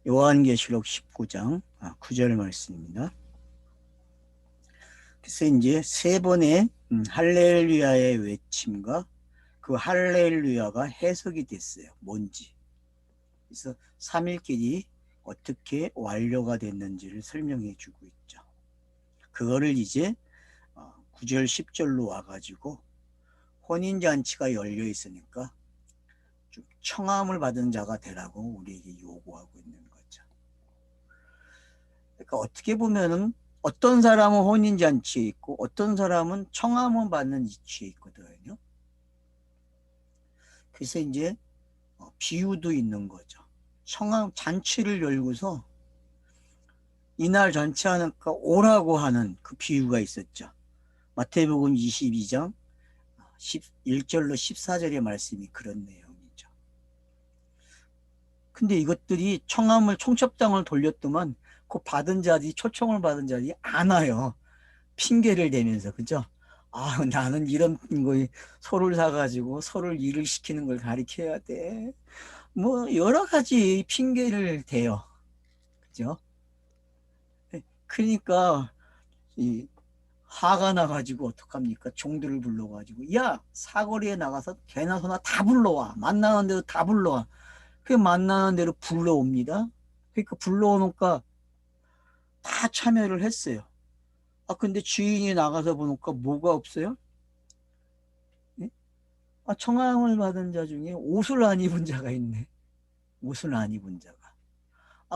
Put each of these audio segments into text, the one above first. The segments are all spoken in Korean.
요한계시록 19장 9절 말씀입니다. 그래서 이제 세 번의 할렐루야의 외침과 그 할렐루야가 해석이 됐어요. 뭔지. 그래서 3일길이 어떻게 완료가 됐는지를 설명해 주고 있죠. 그거를 이제 9절 10절로 와가지고 혼인잔치가 열려 있으니까 좀 청함을 받은 자가 되라고 우리에게 요구하고 있는 거죠. 그러니까 어떻게 보면은 어떤 사람은 혼인잔치에 있고 어떤 사람은 청함을 받는 위치에 있거든요. 그래서 이제 비유도 있는 거죠. 청함 잔치를 열고서 이날 잔치하니까 오라고 하는 그 비유가 있었죠. 마태복음 22장 1절로 14절의 말씀이 그런 내용이죠. 근데 이것들이 청함을 청첩장을 돌렸더만 그 받은 자들이 초청을 받은 자들이 안 와요. 핑계를 대면서 그죠? 나는 이런 거에 소를 사가지고 소를 일을 시키는 걸 가리켜야 돼. 뭐 여러 가지 핑계를 대요. 그죠? 그러니까 이 화가 나가지고 어떡합니까? 종들을 불러가지고 야 사거리에 나가서 개나 소나 다 불러와. 만나는 대로 다 불러와. 그 만나는 대로 불러옵니다. 그러니까 불러오니까 다 참여를 했어요. 근데 주인이 나가서 보니까 뭐가 없어요? 예? 청함을 받은 자 중에 옷을 안 입은 자가 있네. 옷을 안 입은 자가.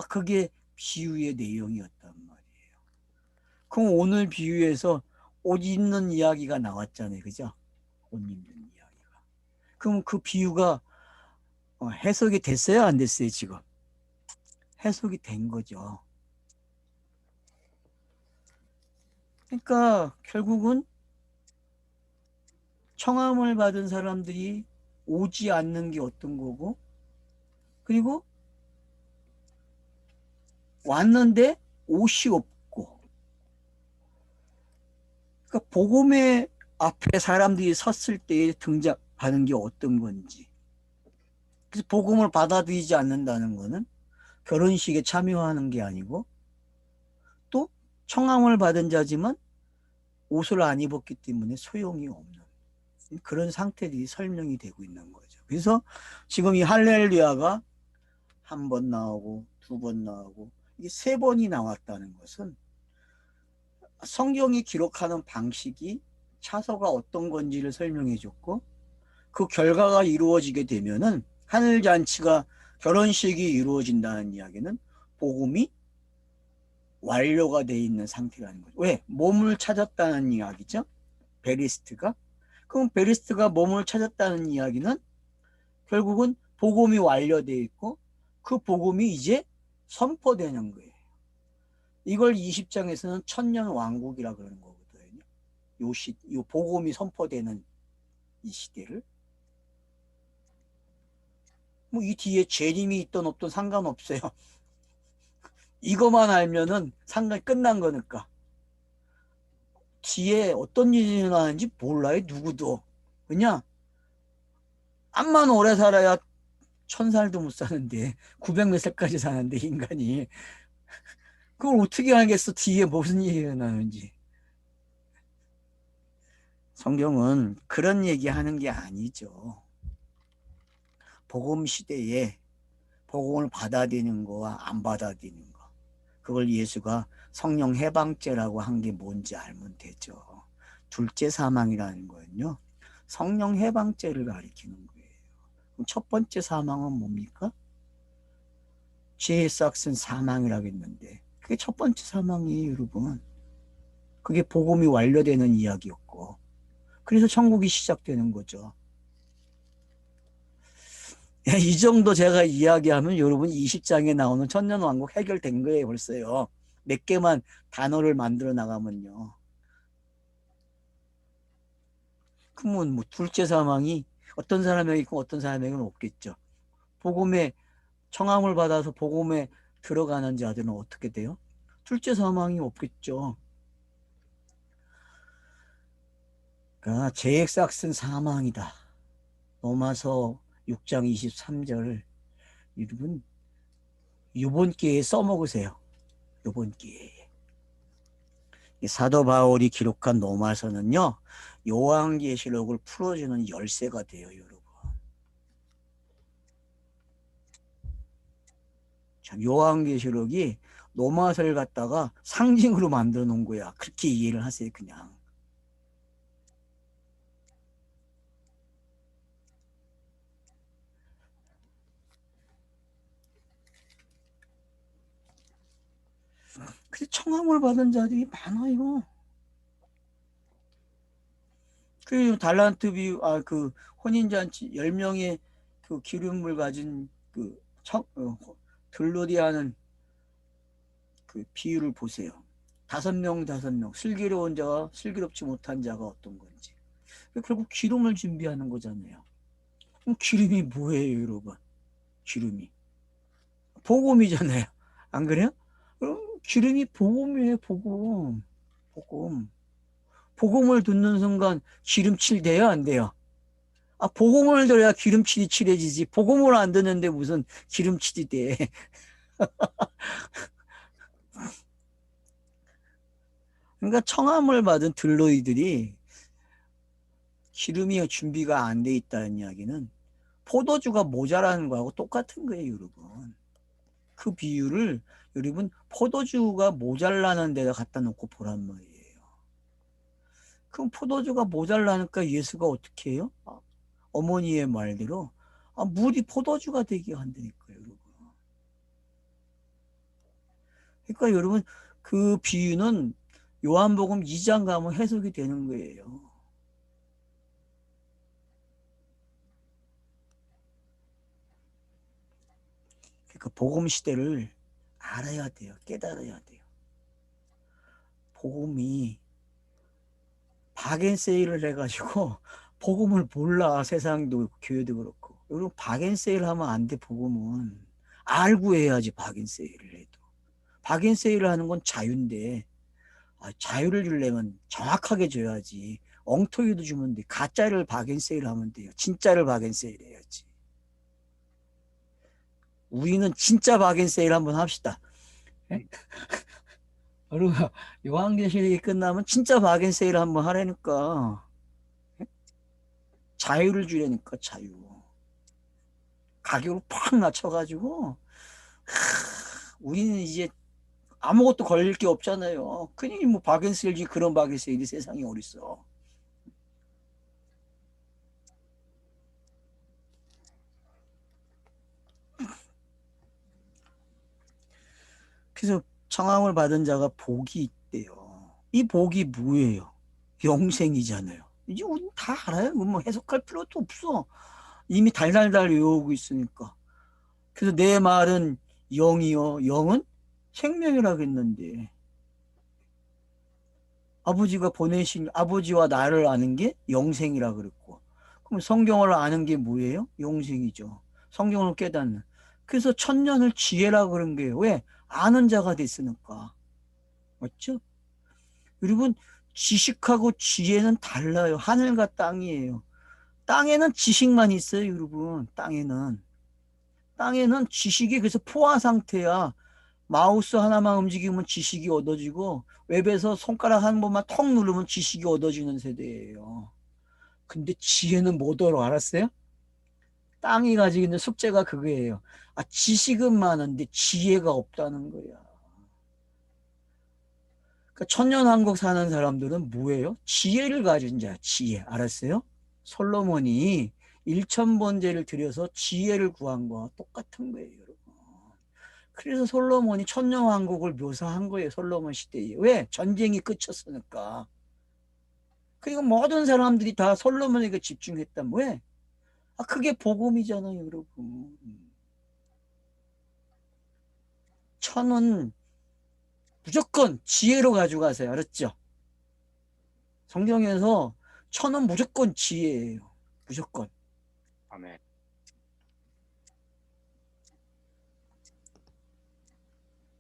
그게 비유의 내용이었단 말이에요. 그럼 오늘 비유에서 옷 입는 이야기가 나왔잖아요. 그죠? 옷 입는 이야기가. 그럼 그 비유가 해석이 됐어요? 안 됐어요? 지금? 해석이 된 거죠. 그러니까 결국은 청함을 받은 사람들이 오지 않는 게 어떤 거고, 그리고 왔는데 옷이 없고, 그러니까 복음의 앞에 사람들이 섰을 때 등장하는 게 어떤 건지. 그래서 복음을 받아들이지 않는다는 거는 결혼식에 참여하는 게 아니고, 또 청함을 받은 자지만 옷을 안 입었기 때문에 소용이 없는 그런 상태들이 설명이 되고 있는 거죠. 그래서 지금 이 할렐루야가 한 번 나오고 두 번 나오고 이게 세 번이 나왔다는 것은 성경이 기록하는 방식이 차서가 어떤 건지를 설명해 줬고 그 결과가 이루어지게 되면은 하늘잔치가 결혼식이 이루어진다는 이야기는 복음이 완료가 돼 있는 상태라는 거죠. 왜? 몸을 찾았다는 이야기죠. 베리스트가. 그럼 베리스트가 몸을 찾았다는 이야기는 결국은 복음이 완료되어 있고 그 복음이 이제 선포되는 거예요. 이걸 20장에서는 천년 왕국이라 그러는 거거든요. 요 복음이 선포되는 이 시대를. 뭐 이 뒤에 재림이 있든 없든 상관없어요. 이거만 알면은 상관 끝난 거니까. 뒤에 어떤 일이 일어나는지 몰라요, 누구도. 그냥 암만 오래 살아야 1000살도 못 사는데 900 몇 살까지 사는데 인간이 그걸 어떻게 알겠어? 뒤에 무슨 일이 일어나는지. 성경은 그런 얘기하는 게 아니죠. 복음 시대에 복음을 받아들이는 거와 안 받아들이는 거. 그걸 예수가 성령 해방죄라고 한 게 뭔지 알면 되죠. 둘째 사망이라는 거는요. 성령 해방죄를 가리키는 거예요. 그럼 첫 번째 사망은 뭡니까? 죄의 싹은 사망이라고 했는데 그게 첫 번째 사망이에요, 여러분. 그게 복음이 완료되는 이야기였고 그래서 천국이 시작되는 거죠. 이 정도 제가 이야기하면 여러분 20장에 나오는 천년왕국 해결된 거예요, 벌써요. 몇 개만 단어를 만들어 나가면요. 그러면 뭐 둘째 사망이 어떤 사람에게 있고 어떤 사람에게는 없겠죠. 복음에 청함을 받아서 복음에 들어가는 자들은 어떻게 돼요? 둘째 사망이 없겠죠. 그러니까 죄액삭은 사망이다. 로마서 6장 23절 여러분 요번 기회에 써먹으세요. 요번 기회에. 사도 바울이 기록한 로마서는요, 요한계시록을 풀어주는 열쇠가 돼요, 여러분. 참, 요한계시록이 로마서를 갖다가 상징으로 만들어 놓은 거야. 그렇게 이해를 하세요, 그냥. 근데 청함을 받은 자들이 많아요. 그 달란트 비유, 그 혼인잔치 10명의 그 기름을 가진 그 들러리하는 그 비유를 보세요. 5명, 5명. 슬기로운 자와 슬기롭지 못한 자가 어떤 건지. 결국 기름을 준비하는 거잖아요. 그럼 기름이 뭐예요, 여러분? 기름이. 복음이잖아요. 안 그래요? 그럼 기름이 복음이에요, 복음. 복음. 복음을 듣는 순간 기름칠 돼요, 안 돼요? 복음을 들어야 기름칠이 칠해지지. 복음을 안 듣는데 무슨 기름칠이 돼. 그러니까 청함을 받은 들러이들이 기름이 준비가 안 돼 있다는 이야기는 포도주가 모자라는 거하고 똑같은 거예요, 여러분. 그 비유를 여러분 포도주가 모자라는 데다 갖다 놓고 보란 말이에요. 그럼 포도주가 모자라니까 예수가 어떻게 해요? 어머니의 말대로 물이 포도주가 되게 한다니까요, 여러분. 그러니까 여러분 그 비유는 요한복음 2장 가면 해석이 되는 거예요. 그러니까 복음 시대를 알아야 돼요. 깨달아야 돼요. 복음이 박앤세일을 해가지고 복음을 몰라. 세상도 교회도 그렇고. 여러분 박앤세일 하면 안 돼. 복음은 알고 해야지. 박앤세일을 해도 박앤세일을 하는 건 자유인데 자유를 주려면 정확하게 줘야지. 엉터리도 주면 돼. 가짜를 박앤세일 하면 돼요. 진짜를 박앤세일 해야지. 우리는 진짜 박앤세일 한번 합시다. 여러분 요한계시록이 끝나면 진짜 박앤세일 한번 하라니까. 자유를 주려니까 자유. 가격을 팍 낮춰가지고 우리는 이제 아무것도 걸릴 게 없잖아요. 그니 뭐 박앤세일지 그런 박앤세일이 세상에 어딨어. 그래서 청함을 받은 자가 복이 있대요. 이 복이 뭐예요? 영생이잖아요. 이제 우리 다 알아요. 뭐 해석할 필요도 없어. 이미 달달달 외우고 있으니까. 그래서 내 말은 영이요. 영은 생명이라고 했는데 아버지가 보내신 아버지와 나를 아는 게 영생이라 그랬고 그럼 성경을 아는 게 뭐예요? 영생이죠. 성경을 깨닫는. 그래서 천년을 지혜라 그런 거예요. 왜? 아는 자가 됐으니까. 맞죠? 여러분 지식하고 지혜는 달라요. 하늘과 땅이에요. 땅에는 지식만 있어요, 여러분. 땅에는 지식이 그래서 포화 상태야. 마우스 하나만 움직이면 지식이 얻어지고 웹에서 손가락 한 번만 턱 누르면 지식이 얻어지는 세대예요. 근데 지혜는 못 얻어 알았어요? 땅이 가지고 있는 숙제가 그거예요. 지식은 많은데 지혜가 없다는 거야. 그러니까 천년왕국 사는 사람들은 뭐예요? 지혜를 가진 자야. 지혜. 알았어요? 솔로몬이 1,000번제를 드려서 지혜를 구한 거와 똑같은 거예요, 여러분. 그래서 솔로몬이 천년왕국을 묘사한 거예요, 솔로몬 시대에. 왜? 전쟁이 끝쳤으니까. 그리고 모든 사람들이 다 솔로몬에게 집중했단 왜? 그게 복음이잖아요, 여러분. 천은 무조건 지혜로 가져가세요. 알았죠? 성경에서 천은 무조건 지혜예요. 무조건. 아멘.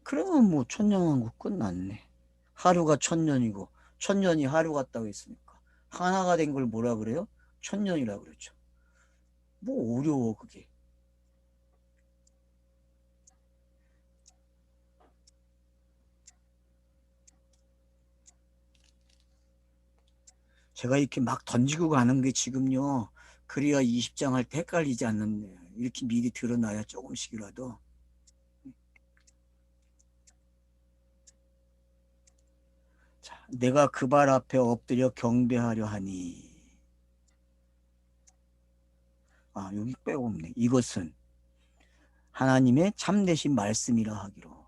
그러면 뭐 천년왕국 끝났네. 하루가 천년이고 천년이 하루 같다고 했으니까 하나가 된 걸 뭐라 그래요? 천년이라 그러죠. 뭐 어려워 그게. 제가 이렇게 막 던지고 가는 게 지금요. 그래야 20장 할 때 헷갈리지 않는데 이렇게 미리 드러나야 조금씩이라도. 자, 내가 그 발 앞에 엎드려 경배하려 하니. 아, 여기 빼고 없네. 이것은 하나님의 참되신 말씀이라 하기로.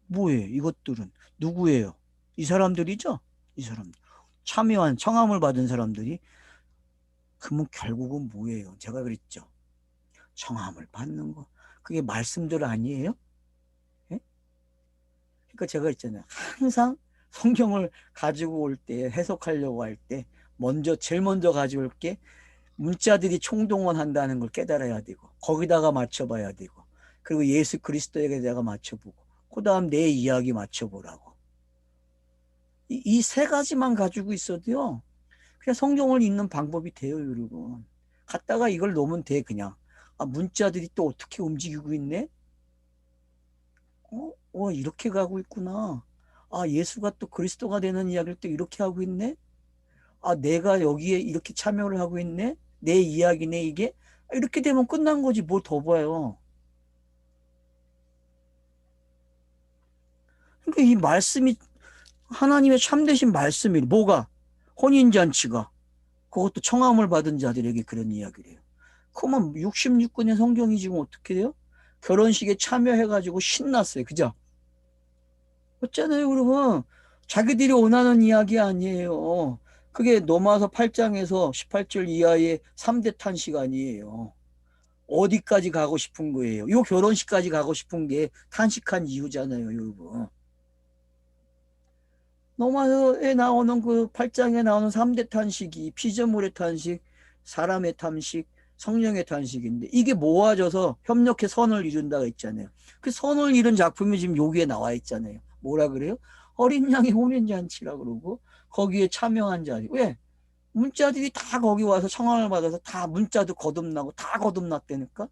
뭐예요? 이것들은 누구예요? 이 사람들이죠? 이 사람들. 참여한 청함을 받은 사람들이. 그러면 결국은 뭐예요? 제가 그랬죠. 청함을 받는 거. 그게 말씀들 아니에요? 예? 그러니까 제가 있잖아요. 항상 성경을 가지고 올 때, 해석하려고 할 때, 제일 먼저 가져올 게 문자들이 총동원한다는 걸 깨달아야 되고, 거기다가 맞춰봐야 되고, 그리고 예수 그리스도에게다가 맞춰보고, 그 다음 내 이야기 맞춰보라고. 이 세 가지만 가지고 있어도요, 그냥 성경을 읽는 방법이 돼요, 여러분. 갖다가 이걸 놓으면 돼, 그냥. 아, 문자들이 또 어떻게 움직이고 있네? 이렇게 가고 있구나. 아, 예수가 또 그리스도가 되는 이야기를 또 이렇게 하고 있네? 아, 내가 여기에 이렇게 참여를 하고 있네? 내 이야기네, 이게? 아, 이렇게 되면 끝난 거지, 뭘 더 봐요. 그러니까 이 말씀이, 하나님의 참되신 말씀이, 뭐가? 혼인잔치가. 그것도 청함을 받은 자들에게 그런 이야기를 해요. 그러면 66권의 성경이 지금 어떻게 돼요? 결혼식에 참여해가지고 신났어요. 그죠? 없잖아요, 여러분. 자기들이 원하는 이야기 아니에요. 그게 로마서 8장에서 18절 이하의 3대 탄식 아니에요. 어디까지 가고 싶은 거예요? 요 결혼식까지 가고 싶은 게 탄식한 이유잖아요, 여러분. 로마서에 나오는 그 8장에 나오는 3대 탄식이 피조물의 탄식, 사람의 탄식, 성령의 탄식인데 이게 모아져서 협력해 선을 이룬다고 했잖아요. 그 선을 이룬 작품이 지금 여기에 나와 있잖아요. 뭐라 그래요? 어린 양의 혼인잔치라 그러고 거기에 참여한 자리. 왜? 문자들이 다 거기 와서 청함을 받아서 다 문자도 거듭나고 다 거듭났다니까.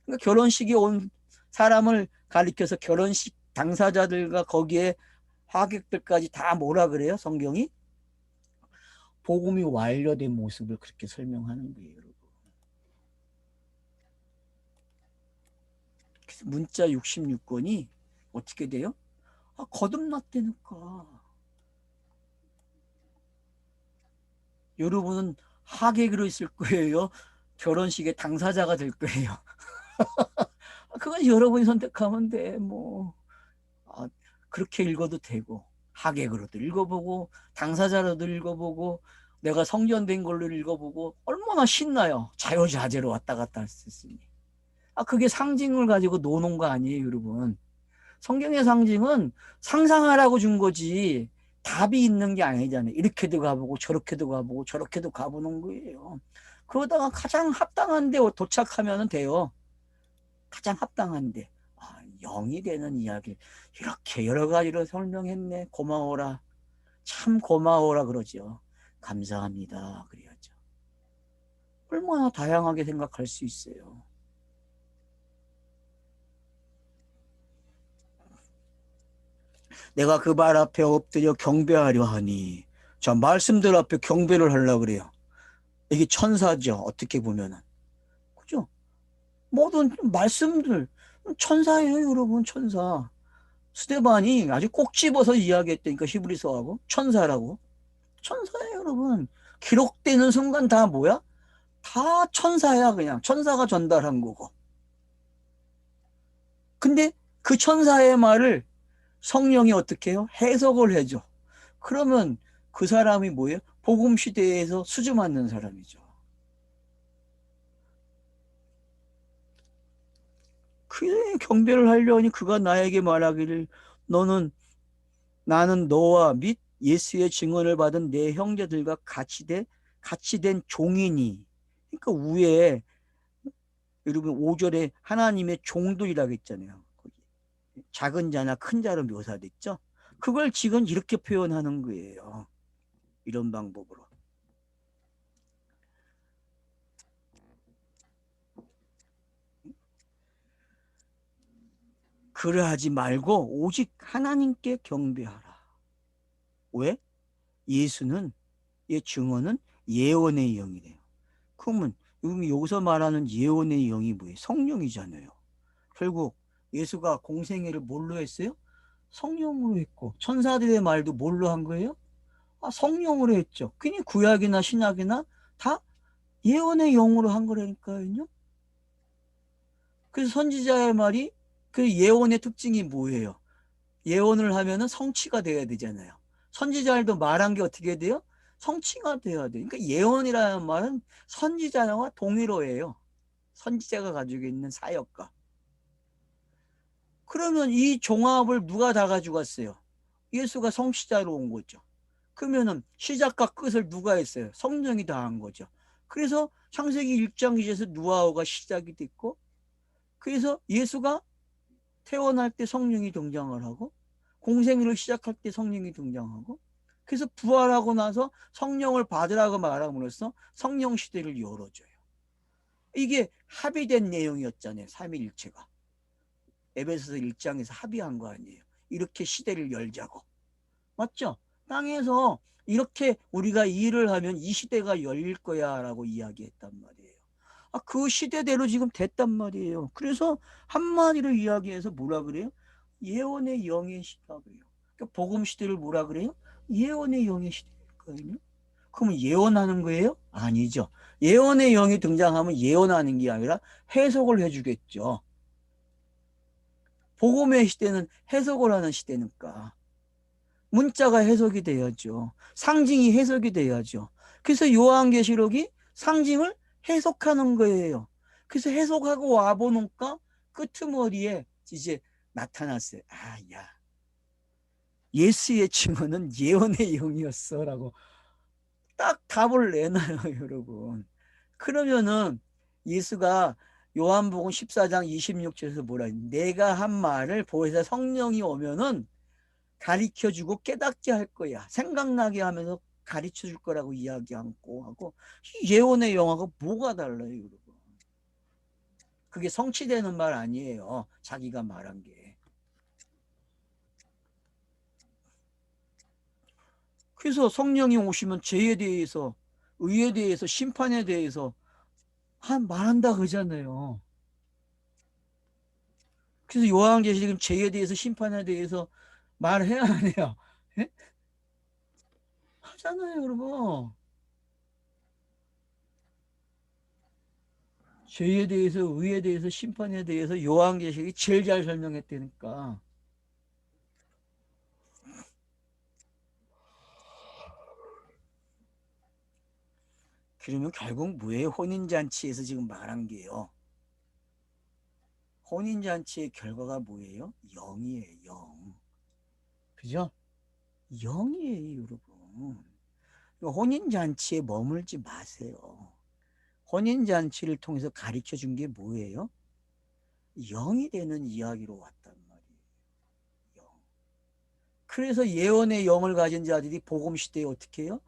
그러니까 결혼식에 온 사람을 가리켜서 결혼식 당사자들과 거기에 하객들까지 다 뭐라 그래요? 성경이 복음이 완료된 모습을 그렇게 설명하는 거예요, 여러분. 그래서 문자 66권이 어떻게 돼요? 아, 거듭났다니까. 여러분은 하객으로 있을 거예요. 결혼식의 당사자가 될 거예요. 그건 여러분이 선택하면 돼. 뭐 아, 그렇게 읽어도 되고 하객으로도 읽어보고 당사자로도 읽어보고 내가 성전된 걸로 읽어보고 얼마나 신나요. 자유자재로 왔다 갔다 할 수 있으니. 아, 그게 상징을 가지고 노는 거 아니에요, 여러분. 성경의 상징은 상상하라고 준 거지 답이 있는 게 아니잖아요. 이렇게도 가보고 저렇게도 가보고 저렇게도 가보는 거예요. 그러다가 가장 합당한 데 도착하면 돼요. 가장 합당한 데. 아, 영이 되는 이야기. 이렇게 여러 가지로 설명했네. 고마워라. 참 고마워라 그러죠. 감사합니다. 그래야죠. 얼마나 다양하게 생각할 수 있어요. 내가 그 발 앞에 엎드려 경배하려 하니. 자, 말씀들 앞에 경배를 하려고 그래요. 이게 천사죠. 어떻게 보면은. 그죠? 모든 말씀들 천사예요, 여러분. 천사. 스데반이 아주 꼭 집어서 이야기했다니까 히브리서하고 천사라고. 천사예요, 여러분. 기록되는 순간 다 뭐야? 다 천사야, 그냥. 천사가 전달한 거고. 근데 그 천사의 말을 성령이 어떻게 해요? 해석을 해줘. 그러면 그 사람이 뭐예요? 복음 시대에서 수주 맞는 사람이죠. 그의 경배를 하려니 그가 나에게 말하기를 나는 너와 및 예수의 증언을 받은 내 형제들과 같이 된 종이니. 그러니까 위에 여러분 5절에 하나님의 종들이라고 했잖아요. 거기 작은 자나 큰 자로 묘사됐죠. 그걸 지금 이렇게 표현하는 거예요. 이런 방법으로. 그러하지 말고 오직 하나님께 경배하라. 왜? 예수는 증언은 예언의 영이래요. 그러면 여기서 말하는 예언의 영이 뭐예요? 성령이잖아요. 결국 예수가 공생애를 뭘로 했어요? 성령으로 했고, 천사들의 말도 뭘로 한 거예요? 성령으로 했죠. 그니 구약이나 신약이나 다 예언의 영으로 한 거라니까요. 그래서 선지자의 말이, 그 예언의 특징이 뭐예요? 예언을 하면은 성취가 돼야 되잖아요. 선지자들도 말한 게 어떻게 돼요? 성취가 돼야 돼. 그러니까 예언이라는 말은 선지자와 동일어예요. 선지자가 가지고 있는 사역과. 그러면 이 종합을 누가 다 가져갔어요? 예수가 성취자로 온 거죠. 그러면은 시작과 끝을 누가 했어요? 성령이 다 한 거죠. 그래서 창세기 1장 2절에서 노아가 시작이 됐고, 그래서 예수가 태어날 때 성령이 등장을 하고, 공생애를 시작할 때 성령이 등장하고, 그래서 부활하고 나서 성령을 받으라고 말함으로써 성령 시대를 열어줘요. 이게 합의된 내용이었잖아요. 삼위일체가 에베소서 1장에서 합의한 거 아니에요. 이렇게 시대를 열자고. 맞죠? 땅에서 이렇게 우리가 일을 하면 이 시대가 열릴 거야 라고 이야기했단 말이에요. 그 시대대로 지금 됐단 말이에요. 그래서 한마디로 이야기해서 뭐라 그래요? 예언의 영의 시대라고 그래요. 그러니까 복음 시대를 뭐라 그래요? 예언의 영의 시대거든요. 그러면 예언하는 거예요? 아니죠. 예언의 영이 등장하면 예언하는 게 아니라 해석을 해주겠죠. 복음의 시대는 해석을 하는 시대니까. 문자가 해석이 돼야죠. 상징이 해석이 돼야죠. 그래서 요한계시록이 상징을 해석하는 거예요. 그래서 해석하고 와보니까 끄트머리에 이제 나타났어요. 야, 예수의 증언은 예언의 영이었어 라고 딱 답을 내놔요, 여러분. 그러면은 예수가 요한복음 14장 26절에서 뭐라 해요? 내가 한 말을 보혜사 성령이 오면은 가르쳐주고 깨닫게 할 거야. 생각나게 하면서 가르쳐 줄 거라고 이야기하고 하고, 예언의 영하고 뭐가 달라요, 여러분? 그게 성취되는 말 아니에요. 자기가 말한 게. 그래서 성령이 오시면 죄에 대해서, 의에 대해서, 심판에 대해서 말한다 그러잖아요. 그래서 요한계시록은 죄에 대해서, 심판에 대해서 말해야 하네요. 예? 하잖아요, 여러분. 죄에 대해서, 의에 대해서, 심판에 대해서 요한계시록이 제일 잘 설명했다니까. 그러면 결국 뭐예요? 혼인잔치에서 지금 말한 게요. 혼인잔치의 결과가 뭐예요? 영이에요, 영. 그죠? 영이에요, 여러분. 혼인잔치에 머물지 마세요. 혼인잔치를 통해서 가르쳐 준 게 뭐예요? 영이 되는 이야기로 왔단 말이에요. 영. 그래서 예언의 영을 가진 자들이 복음 시대에 어떻게 해요?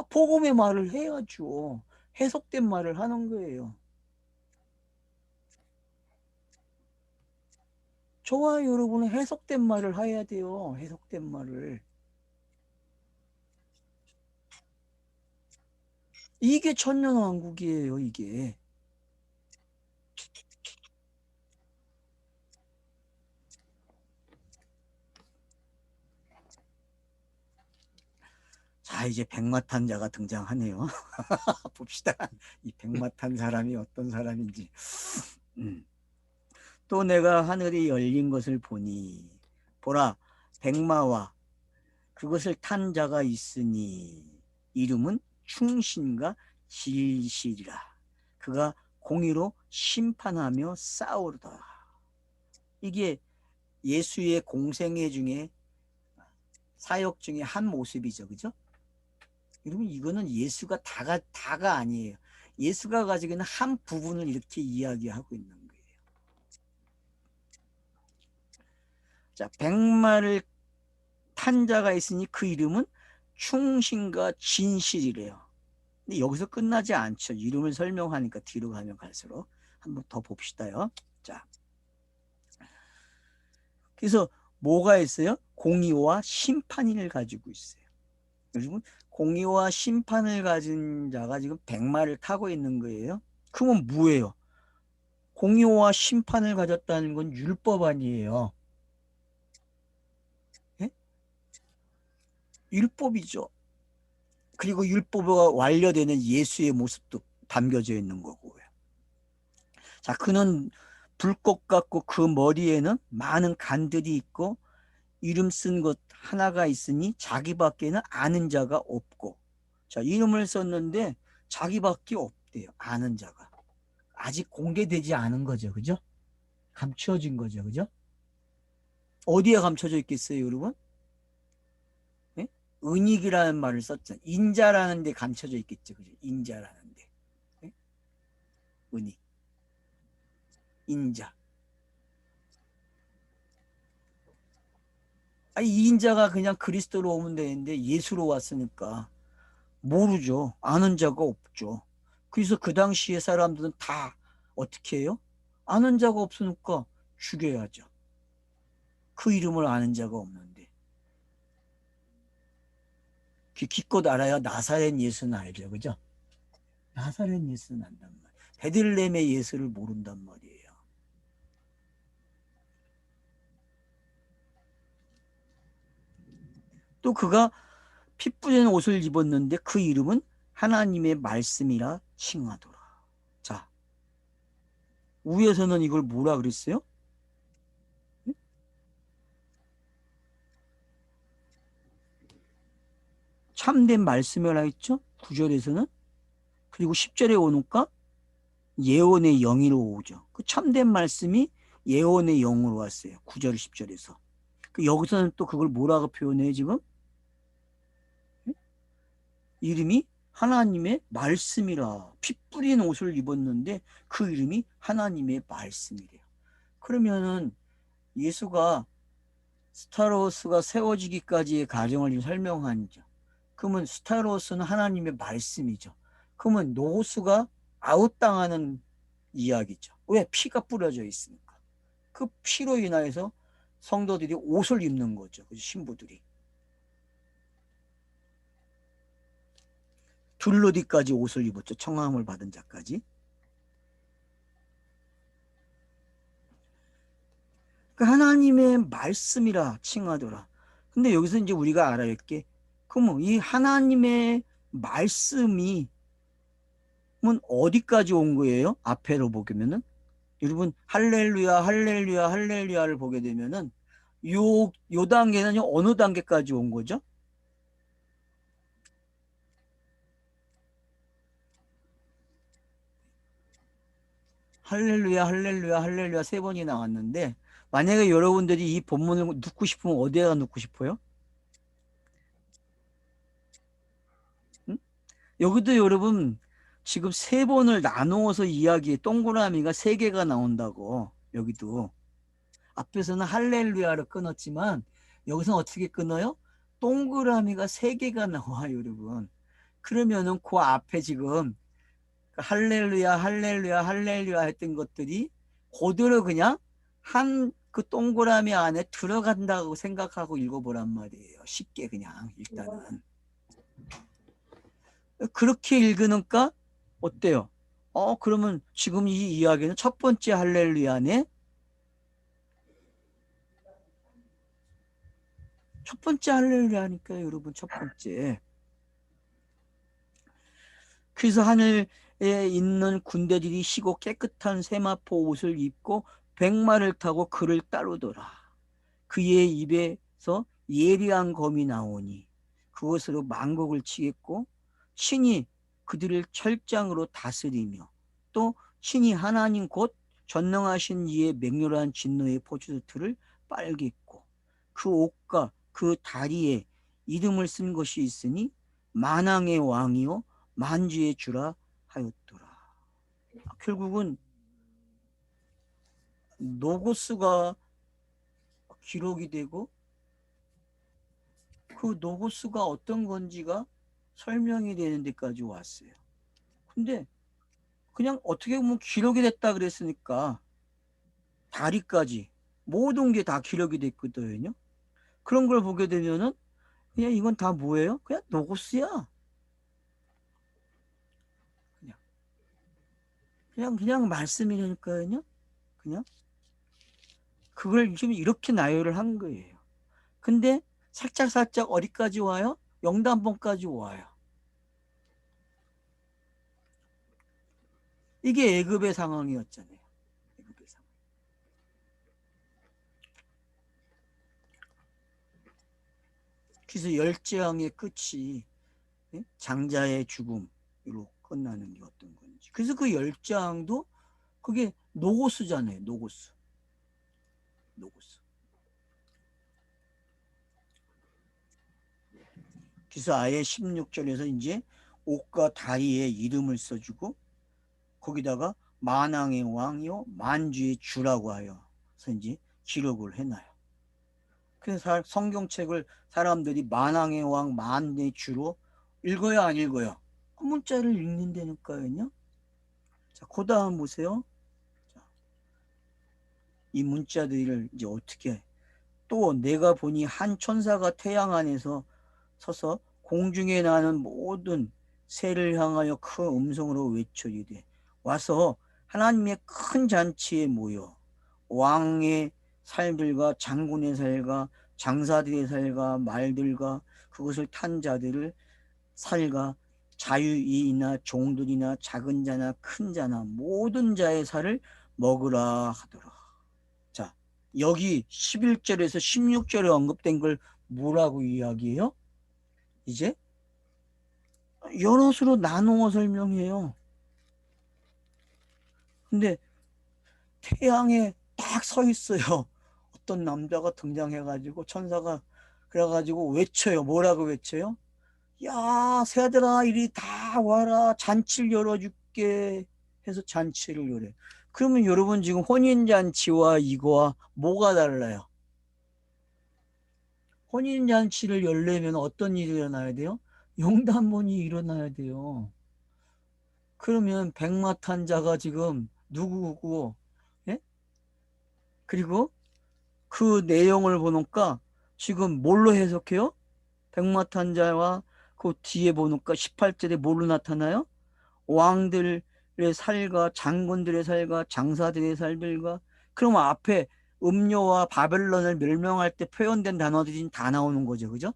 복음의 말을 해야죠. 해석된 말을 하는 거예요. 좋아요, 여러분은 해석된 말을 해야 돼요. 해석된 말을. 이게 천년왕국이에요, 이게. 자, 이제 백마탄자가 등장하네요. 봅시다. 이 백마탄 사람이 어떤 사람인지. 또 내가 하늘이 열린 것을 보니, 보라, 백마와 그것을 탄 자가 있으니, 이름은 충신과 진실이라. 그가 공의로 심판하며 싸우르다. 이게 예수의 공생애 중에, 사역 중에 한 모습이죠. 그죠? 여러분, 이거는 예수가 다가 아니에요. 예수가 가지고 있는 한 부분을 이렇게 이야기하고 있는 거예요. 자, 백마를 탄 자가 있으니 그 이름은 충신과 진실이래요. 근데 여기서 끝나지 않죠. 이름을 설명하니까 뒤로 가면 갈수록 한번 더 봅시다요. 자, 그래서 뭐가 있어요? 공의와 심판을 가지고 있어요. 여러분, 공의와 심판을 가진 자가 지금 백마를 타고 있는 거예요. 그러면 뭐예요? 공의와 심판을 가졌다는 건 율법 아니에요. 예? 율법이죠. 그리고 율법과 완료되는 예수의 모습도 담겨져 있는 거고요. 자, 그는 불꽃 같고 그 머리에는 많은 간들이 있고 이름 쓴 것 하나가 있으니 자기밖에는 아는 자가 없고. 자, 이름을 썼는데 자기밖에 없대요. 아는 자가. 아직 공개되지 않은 거죠. 그죠? 감춰진 거죠. 그죠? 어디에 감춰져 있겠어요, 여러분? 예? 은익이라는 말을 썼죠. 인자라는 데 감춰져 있겠죠. 그죠? 인자라는 데. 예? 은익, 인자. 아니, 이 인자가 그냥 그리스도로 오면 되는데 예수로 왔으니까 모르죠. 아는 자가 없죠. 그래서 그 당시에 사람들은 다 어떻게 해요? 아는 자가 없으니까 죽여야죠. 그 이름을 아는 자가 없는데. 기껏 알아야 나사렛 예수는 알죠. 그죠? 나사렛 예수는 안단 말이에요. 베들레헴의 예수를 모른단 말이에요. 또 그가 피 뿌린 옷을 입었는데 그 이름은 하나님의 말씀이라 칭하더라. 자, 위에서는 이걸 뭐라 그랬어요? 참된 말씀이라 했죠? 9절에서는. 그리고 10절에 오니까 예언의 영이로 오죠. 그 참된 말씀이 예언의 영으로 왔어요. 9절, 10절에서. 그 여기서는 또 그걸 뭐라고 표현해요, 지금? 이름이 하나님의 말씀이라. 피 뿌린 옷을 입었는데 그 이름이 하나님의 말씀이래요. 그러면은 예수가 스타로스가 세워지기까지의 과정을 설명하죠. 그러면 스타로스는 하나님의 말씀이죠. 그러면 노수가 아웃당하는 이야기죠. 왜? 피가 뿌려져 있으니까. 그 피로 인하여서 성도들이 옷을 입는 거죠. 신부들이. 둘러뒤까지 옷을 입었죠. 청함을 받은 자까지. 그 하나님의 말씀이라 칭하더라. 근데 여기서 이제 우리가 알아야 할 게, 그러면 이 하나님의 말씀이 어디까지 온 거예요? 앞에로 보면은 여러분 할렐루야 할렐루야 할렐루야를 보게 되면은 요 단계는 어느 단계까지 온 거죠? 할렐루야 할렐루야 할렐루야 세 번이 나왔는데 만약에 여러분들이 이 본문을 눕고 싶으면 어디에다 눕고 싶어요? 응? 여기도 여러분 지금 세 번을 나누어서 이야기해. 동그라미가 세 개가 나온다고. 여기도 앞에서는 할렐루야로 끊었지만 여기서는 어떻게 끊어요? 동그라미가 세 개가 나와요, 여러분. 그러면은 그 앞에 지금 할렐루야 할렐루야 할렐루야 했던 것들이 그대로 그냥 한 그 동그라미 안에 들어간다고 생각하고 읽어보란 말이에요. 쉽게 그냥 일단은. 그렇게 읽으니까 어때요? 그러면 지금 이 이야기는 첫 번째 할렐루야네. 첫 번째 할렐루야니까 여러분 첫 번째. 그래서 하늘에 있는 군대들이 희고 깨끗한 세마포 옷을 입고 백마를 타고 그를 따르더라. 그의 입에서 예리한 검이 나오니 그것으로 만국을 치겠고 신이 그들을 철장으로 다스리며 또 신이 하나님 곧 전능하신 이의 맹렬한 진노의 포도틀을 빨겠고 그 옷과 그 다리에 이름을 쓴 것이 있으니 만왕의 왕이요 만주의 주라 하였더라. 결국은 노고스가 기록이 되고 그 노고스가 어떤 건지가 설명이 되는 데까지 왔어요. 근데 그냥 어떻게 보면 기록이 됐다 그랬으니까 다리까지 모든 게 다 기록이 됐거든요. 그런 걸 보게 되면은 그냥 이건 다 뭐예요? 그냥 노고스야. 그냥 그냥 말씀이라니까요. 그냥 그걸 지금 이렇게 나열을 한 거예요. 근데 살짝 어디까지 와요? 영단본까지 와요. 이게 애굽의 상황이었잖아요. 애굽의 상황. 그래서 열재앙의 끝이 장자의 죽음으로 끝나는 게 어떤 건지. 그래서 그 열재앙도 그게 노고스잖아요. 노고스. 노고스. 그래서 아예 16절에서 이제 옷과 다리에 이름을 써주고 거기다가 만왕의 왕이요 만주의 주라고 하여 이제 기록을 해놔요. 그래서 성경책을 사람들이 만왕의 왕 만의 주로 읽어요 안 읽어요? 그 문자를 읽는다니까요. 자, 그 다음 보세요. 자, 이 문자들을 이제 어떻게 또 내가 보니 한 천사가 태양 안에서 서서 공중에 나는 모든 새를 향하여 큰 음성으로 외쳐 이르되 와서 하나님의 큰 잔치에 모여 왕의 살들과 장군의 살과 장사들의 살과 말들과 그것을 탄 자들을 살과 자유인이나 종들이나 작은 자나 큰 자나 모든 자의 살을 먹으라 하더라. 자, 여기 11절에서 16절에 언급된 걸 뭐라고 이야기해요? 이제 여럿으로 나누어 설명해요. 근데 태양에 딱 서 있어요. 어떤 남자가 등장해가지고 천사가 그래가지고 외쳐요. 뭐라고 외쳐요? 야, 새들아, 이리 다 와라. 잔치를 열어줄게. 해서 잔치를 열어요. 그러면 여러분 지금 혼인잔치와 이거와 뭐가 달라요? 혼인잔치를 열려면 어떤 일이 일어나야 돼요? 용단본이 일어나야 돼요. 그러면 백마탄자가 지금 누구고, 예? 그리고 그 내용을 보니까 지금 뭘로 해석해요? 백마탄자와 그 뒤에 보니까 18절에 뭘로 나타나요? 왕들의 살과 장군들의 살과 장사들의 살들과 그러면 앞에 음료와 바벨론을 멸명할 때 표현된 단어들이 다 나오는 거죠. 그죠?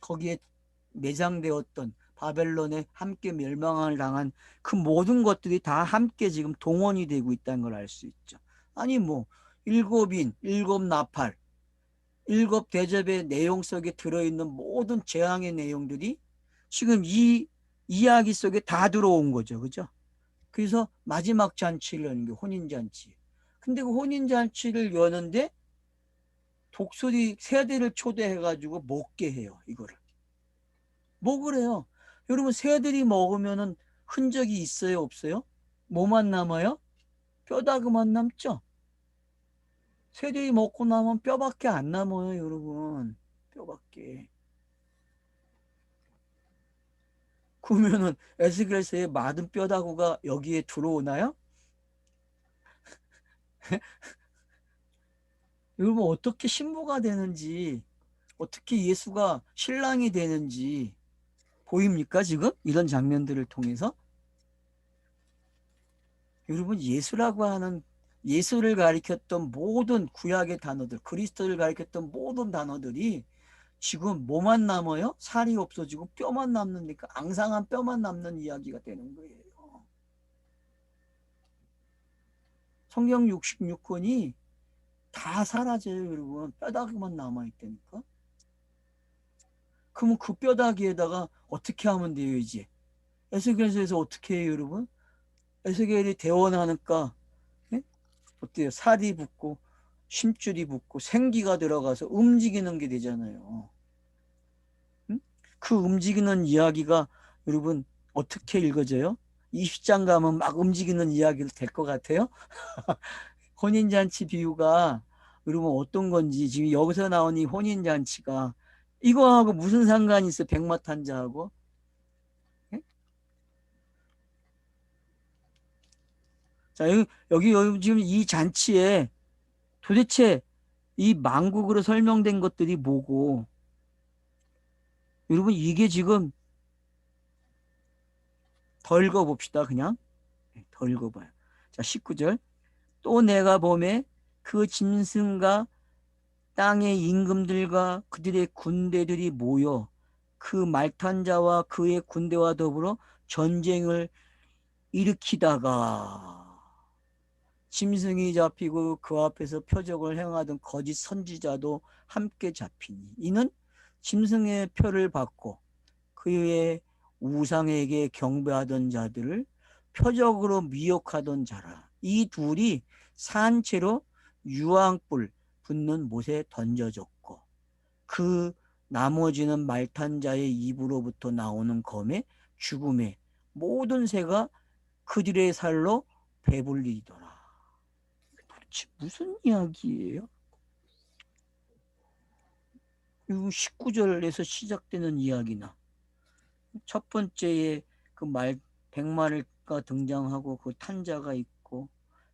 거기에 매장되었던 바벨론에 함께 멸망을 당한 그 모든 것들이 다 함께 지금 동원이 되고 있다는 걸 알 수 있죠. 아니 뭐 일곱인, 일곱 나팔, 일곱 대접의 내용 속에 들어있는 모든 재앙의 내용들이 지금 이 이야기 속에 다 들어온 거죠. 그죠? 그래서 마지막 잔치를 여는 게 혼인잔치. 근데 그 혼인잔치를 여는데 독수리 세대를 초대해가지고 먹게 해요. 이거를. 먹으 해요. 여러분 새들이 먹으면은 흔적이 있어요? 없어요? 뭐만 남아요? 뼈다귀만 남죠? 새들이 먹고 나면 뼈밖에 안 남아요, 여러분. 뼈밖에. 그러면은 에스겔서의 마든 뼈다구가 여기에 들어오나요? 여러분 어떻게 신부가 되는지 어떻게 예수가 신랑이 되는지 보입니까 지금? 이런 장면들을 통해서 여러분 예수라고 하는 예수를 가리켰던 모든 구약의 단어들 그리스도를 가리켰던 모든 단어들이 지금 뭐만 남아요? 살이 없어지고 뼈만 남는니까 앙상한 뼈만 남는 이야기가 되는 거예요. 성경 66권이 다 사라져요, 여러분. 뼈다귀만 남아있다니까. 그러면 그 뼈다귀에다가 어떻게 하면 돼요, 이제? 에스겔서에서 어떻게 해요, 여러분? 에스겔이 대원하니까, 예? 어때요? 살이 붙고, 심줄이 붙고, 생기가 들어가서 움직이는 게 되잖아요. 응? 그 움직이는 이야기가 여러분 어떻게 읽어져요? 20장 가면 막 움직이는 이야기로 될 것 같아요? 혼인잔치 비유가 여러분 어떤 건지 지금 여기서 나온 이 혼인잔치가 이거하고 무슨 상관이 있어요? 백마탄자하고? 예? 자, 여기 지금 이 잔치에 도대체 이 망국으로 설명된 것들이 뭐고 여러분 이게 지금 더 읽어봅시다. 그냥 더 읽어봐요. 자 19절 또 내가 보매 그 짐승과 땅의 임금들과 그들의 군대들이 모여 그 말탄 자와 그의 군대와 더불어 전쟁을 일으키다가 짐승이 잡히고 그 앞에서 표적을 행하던 거짓 선지자도 함께 잡히니 이는 짐승의 표를 받고 그의 우상에게 경배하던 자들을 표적으로 미혹하던 자라. 이 둘이 산채로 유황불 붙는 못에 던져졌고 그 나머지는 말탄 자의 입으로부터 나오는 검에 죽음의 모든 새가 그들의 살로 배불리더라. 도대체 무슨 이야기예요? 19절에서 시작되는 이야기나 첫 번째에 그 백마가 등장하고 그 탄자가 있고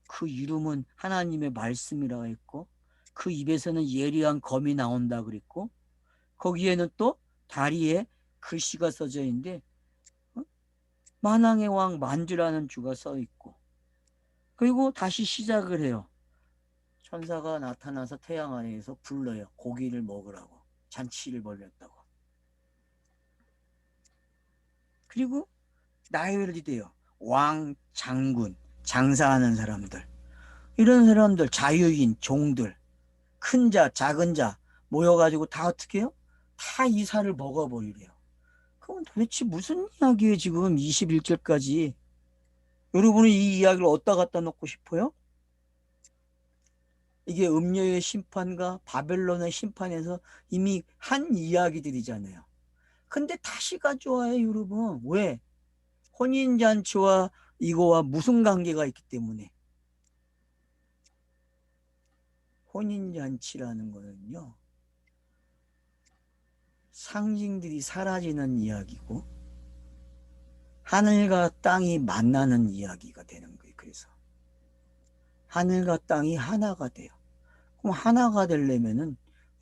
그 이름은 하나님의 말씀이라고 했고 그 입에서는 예리한 검이 나온다 그랬고 거기에는 또 다리에 글씨가 써져 있는데 만왕의 왕 만주라는 주가 써 있고 그리고 다시 시작을 해요. 천사가 나타나서 태양 아래에서 불러요. 고기를 먹으라고 잔치를 벌였다고. 그리고 나열이 돼요. 왕, 장군, 장사하는 사람들 이런 사람들 자유인, 종들 큰 자, 작은 자 모여가지고 다 어떻게 해요? 다 이 살을 먹어버리래요. 그럼 도대체 무슨 이야기예요 지금 21절까지. 여러분은 이 이야기를 어디다 갖다 놓고 싶어요? 이게 음녀의 심판과 바벨론의 심판에서 이미 한 이야기들이잖아요. 근데 다시 가져와요 여러분. 왜? 혼인잔치와 이거와 무슨 관계가 있기 때문에. 혼인잔치라는 거는요 상징들이 사라지는 이야기고 하늘과 땅이 만나는 이야기가 되는 거예요. 그래서 하늘과 땅이 하나가 돼요. 그럼 하나가 되려면은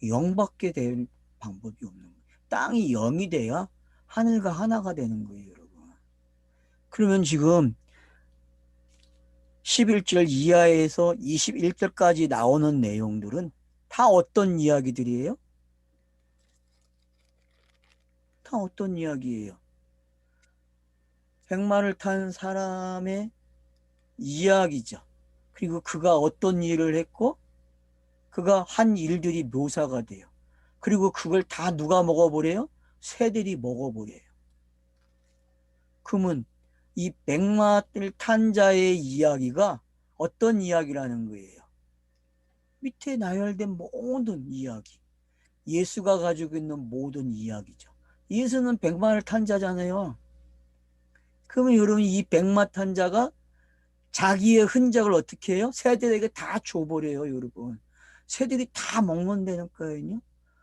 영밖에 될 방법이 없는 거예요. 땅이 영이 돼야 하늘과 하나가 되는 거예요, 여러분. 그러면 지금 11절 이하에서 21절까지 나오는 내용들은 다 어떤 이야기들이에요? 다 어떤 이야기예요? 백마를 탄 사람의 이야기죠. 그리고 그가 어떤 일을 했고 그가 한 일들이 묘사가 돼요. 그리고 그걸 다 누가 먹어버려요? 새들이 먹어버려요. 그러면 이 백마를 탄 자의 이야기가 어떤 이야기라는 거예요? 밑에 나열된 모든 이야기, 예수가 가지고 있는 모든 이야기죠. 예수는 백마를 탄 자잖아요. 그러면 여러분 이 백마 탄 자가 자기의 흔적을 어떻게 해요? 새들에게 다 줘버려요, 여러분. 새들이 다 먹는다는 거예요.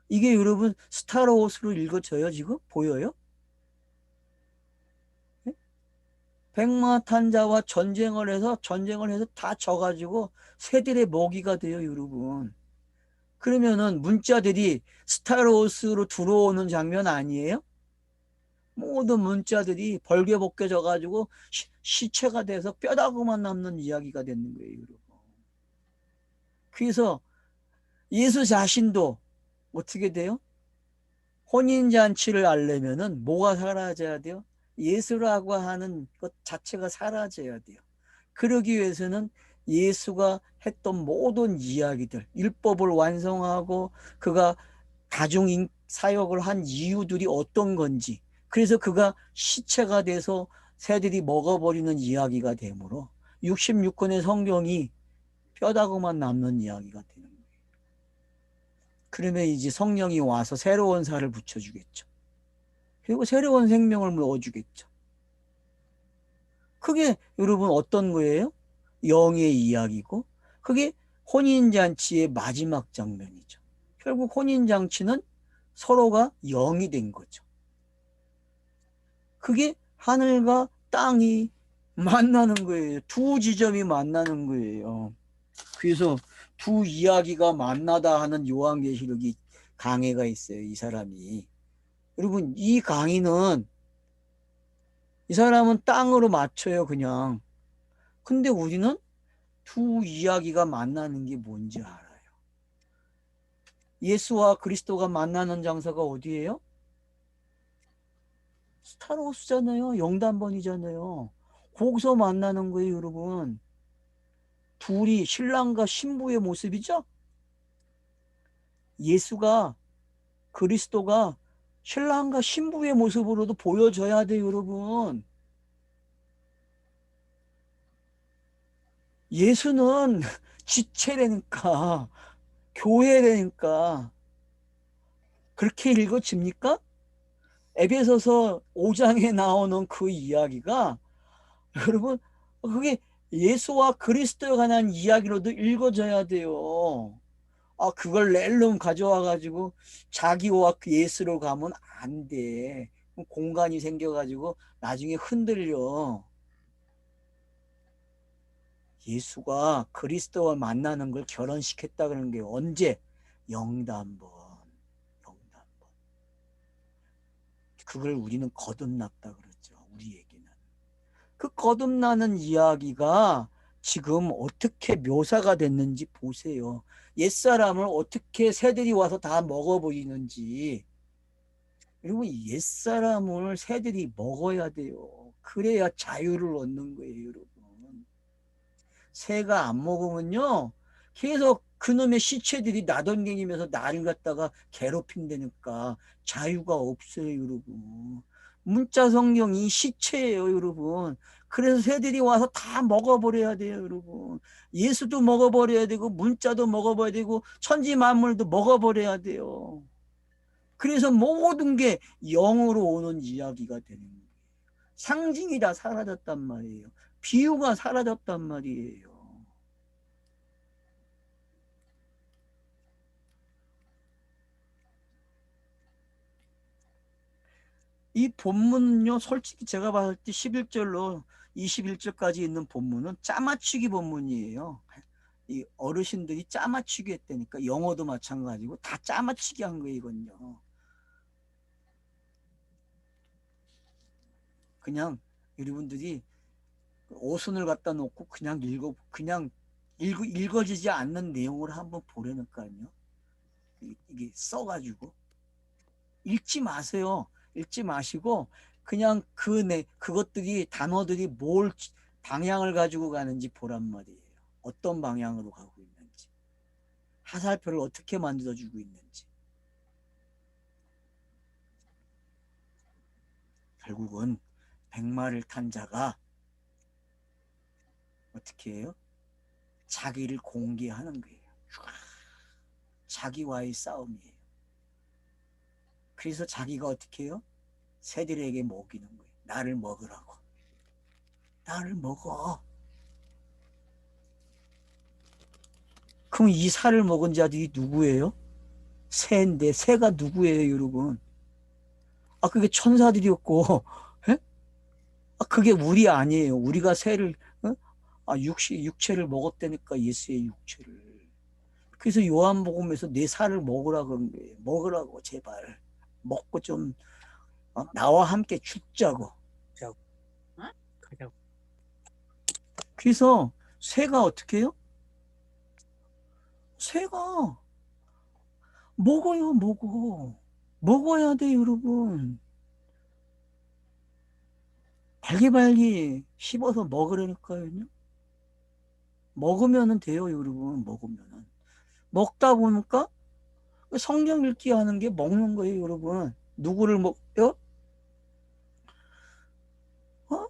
이게 여러분 스타로워스로 읽어져요, 지금? 보여요? 네? 백마탄자와 전쟁을 해서 다 져가지고 새들의 먹이가 돼요, 여러분. 그러면은 문자들이 스타로워스로 들어오는 장면 아니에요? 모든 문자들이 벌게 벗겨져가지고 시체가 돼서 뼈다구만 남는 이야기가 되는 거예요, 여러분. 그래서 예수 자신도 어떻게 돼요? 혼인잔치를 알려면은 뭐가 사라져야 돼요? 예수라고 하는 것 자체가 사라져야 돼요. 그러기 위해서는 예수가 했던 모든 이야기들, 율법을 완성하고 그가 다중 사역을 한 이유들이 어떤 건지, 그래서 그가 시체가 돼서 새들이 먹어버리는 이야기가 되므로 66권의 성경이 뼈다구만 남는 이야기가 되는 거예요. 그러면 이제 성령이 와서 새로운 살을 붙여주겠죠. 그리고 새로운 생명을 넣어주겠죠. 그게 여러분 어떤 거예요? 영의 이야기고 그게 혼인잔치의 마지막 장면이죠. 결국 혼인잔치는 서로가 영이 된 거죠. 그게 하늘과 땅이 만나는 거예요. 두 지점이 만나는 거예요. 그래서 두 이야기가 만나다 하는 요한계시록이 강해가 있어요. 이 사람이. 여러분, 이 강의는 이 사람은 땅으로 맞춰요, 그냥. 근데 우리는 두 이야기가 만나는 게 뭔지 알아요. 예수와 그리스도가 만나는 장소가 어디예요? 스타로스잖아요. 영단번이잖아요. 거기서 만나는 거예요, 여러분. 둘이 신랑과 신부의 모습이죠? 예수가, 그리스도가 신랑과 신부의 모습으로도 보여져야 돼요, 여러분. 예수는 지체라니까, 교회라니까. 그렇게 읽어집니까? 에베소서 5장에 나오는 그 이야기가 여러분 그게 예수와 그리스도에 관한 이야기로도 읽어져야 돼요. 아, 그걸 렐름 가져와 가지고 자기와 그 예수로 가면 안 돼. 공간이 생겨 가지고 나중에 흔들려. 예수가 그리스도와 만나는 걸 결혼시켰다 그러는 게 언제? 영단번. 영단번. 그걸 우리는 거듭났다 그러죠. 우리에게는. 그 거듭나는 이야기가 지금 어떻게 묘사가 됐는지 보세요. 옛사람을 어떻게 새들이 와서 다 먹어버리는지. 여러분, 옛사람을 새들이 먹어야 돼요. 그래야 자유를 얻는 거예요, 여러분. 새가 안 먹으면요, 계속 그놈의 시체들이 나돌갱이면서 나를 갖다가 괴롭힌다니까 자유가 없어요, 여러분. 문자 성경이 시체예요, 여러분. 그래서 새들이 와서 다 먹어버려야 돼요, 여러분. 예수도 먹어버려야 되고 문자도 먹어버려야 되고 천지 만물도 먹어버려야 돼요. 그래서 모든 게 영으로 오는 이야기가 되는 거예요. 상징이 다 사라졌단 말이에요. 비유가 사라졌단 말이에요. 이 본문은요, 솔직히 제가 봤을 때 11절로 21절까지 있는 본문은 짜맞추기 본문이에요. 이 어르신들이 짜맞추기 했다니까. 영어도 마찬가지고 다 짜맞추기 한 거예요, 이건요. 그냥 여러분들이 오순을 갖다 놓고 그냥 읽어지지 않는 내용을 한번 보려니까요. 이게 써가지고 읽지 마세요. 읽지 마시고 그냥 그것들이 단어들이 뭘 방향을 가지고 가는지 보란 말이에요. 어떤 방향으로 가고 있는지, 하살표를 어떻게 만들어주고 있는지. 결국은 백마를 탄 자가 어떻게 해요? 자기를 공개하는 거예요. 자기와의 싸움이에요. 그래서 자기가 어떻게 해요? 새들에게 먹이는 거예요. 나를 먹으라고. 나를 먹어. 그럼 이 살을 먹은 자들이 누구예요? 새인데 새가 누구예요, 여러분? 아, 그게 천사들이었고, 에? 아, 그게 우리 아니에요. 우리가 새를, 어? 아, 육체를 먹었다니까, 예수의 육체를. 그래서 요한복음에서 내 살을 먹으라 그런 거예요. 먹으라고, 제발. 먹고 좀, 나와 함께 죽자고. 그래서 새가 어떻게 해요? 새가 먹어요, 먹어. 먹어야 돼, 여러분. 발기발기 씹어서 먹으라니까요. 먹으면 돼요, 여러분. 먹으면은. 먹다 보니까 성경 읽기 하는 게 먹는 거예요, 여러분. 누구를 먹요? 어?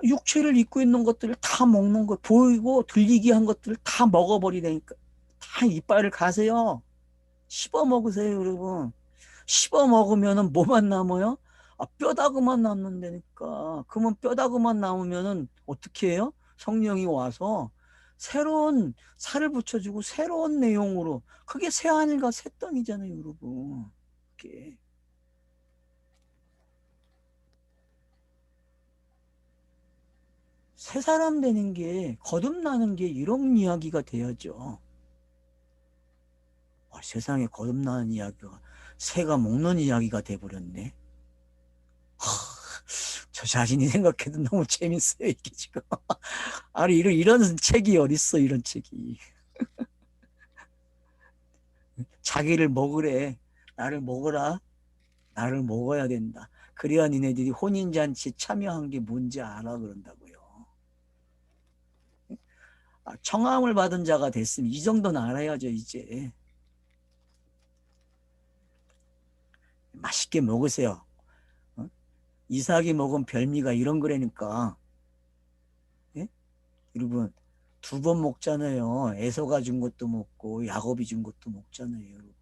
육체를 입고 있는 것들을 다 먹는 거, 보이고 들리게 한 것들을 다 먹어버리니까 다 이빨을 가세요. 씹어 먹으세요, 여러분. 씹어 먹으면은 뭐만 남아요? 아, 뼈다구만 남는다니까. 그러면 뼈다구만 남으면은 어떻게 해요? 성령이 와서 새로운 살을 붙여주고 새로운 내용으로, 그게 새하늘과 새 땅이잖아요, 여러분. 그게 새 사람 되는 게, 거듭나는 게 이런 이야기가 돼야죠. 세상에 거듭나는 이야기가 새가 먹는 이야기가 돼버렸네. 저 자신이 생각해도 너무 재밌어요, 이게 지금. 아니, 이런 책이 어딨어, 이런 책이. 자기를 먹으래. 나를 먹어라. 나를 먹어야 된다. 그래야 니네들이 혼인잔치에 참여한 게 뭔지 알아, 그런다고요. 청함을 받은 자가 됐으면 이 정도는 알아야죠, 이제. 맛있게 먹으세요. 어? 이삭이 먹은 별미가 이런 거라니까. 예? 여러분, 두 번 먹잖아요. 에서가 준 것도 먹고 야곱이 준 것도 먹잖아요, 여러분.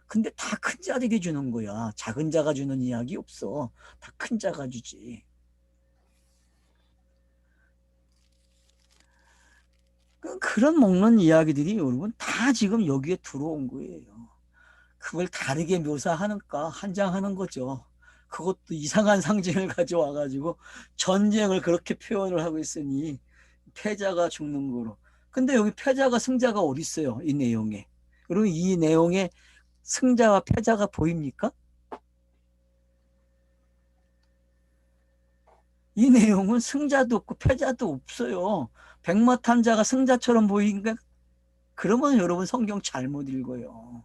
근데 다 큰 자에게 주는 거야. 작은 자가 주는 이야기 없어. 다 큰 자가 주지. 그런 먹는 이야기들이 여러분 다 지금 여기에 들어온 거예요. 그걸 다르게 묘사하니까 한장하는 거죠. 그것도 이상한 상징을 가져와가지고 전쟁을 그렇게 표현을 하고 있으니 패자가 죽는 거로. 근데 여기 패자가 승자가 어디 있어요? 이 내용에. 그리고 이 내용에 승자와 패자가 보입니까? 이 내용은 승자도 없고 패자도 없어요. 백마탄자가 승자처럼 보이니까 그러면 여러분 성경 잘못 읽어요.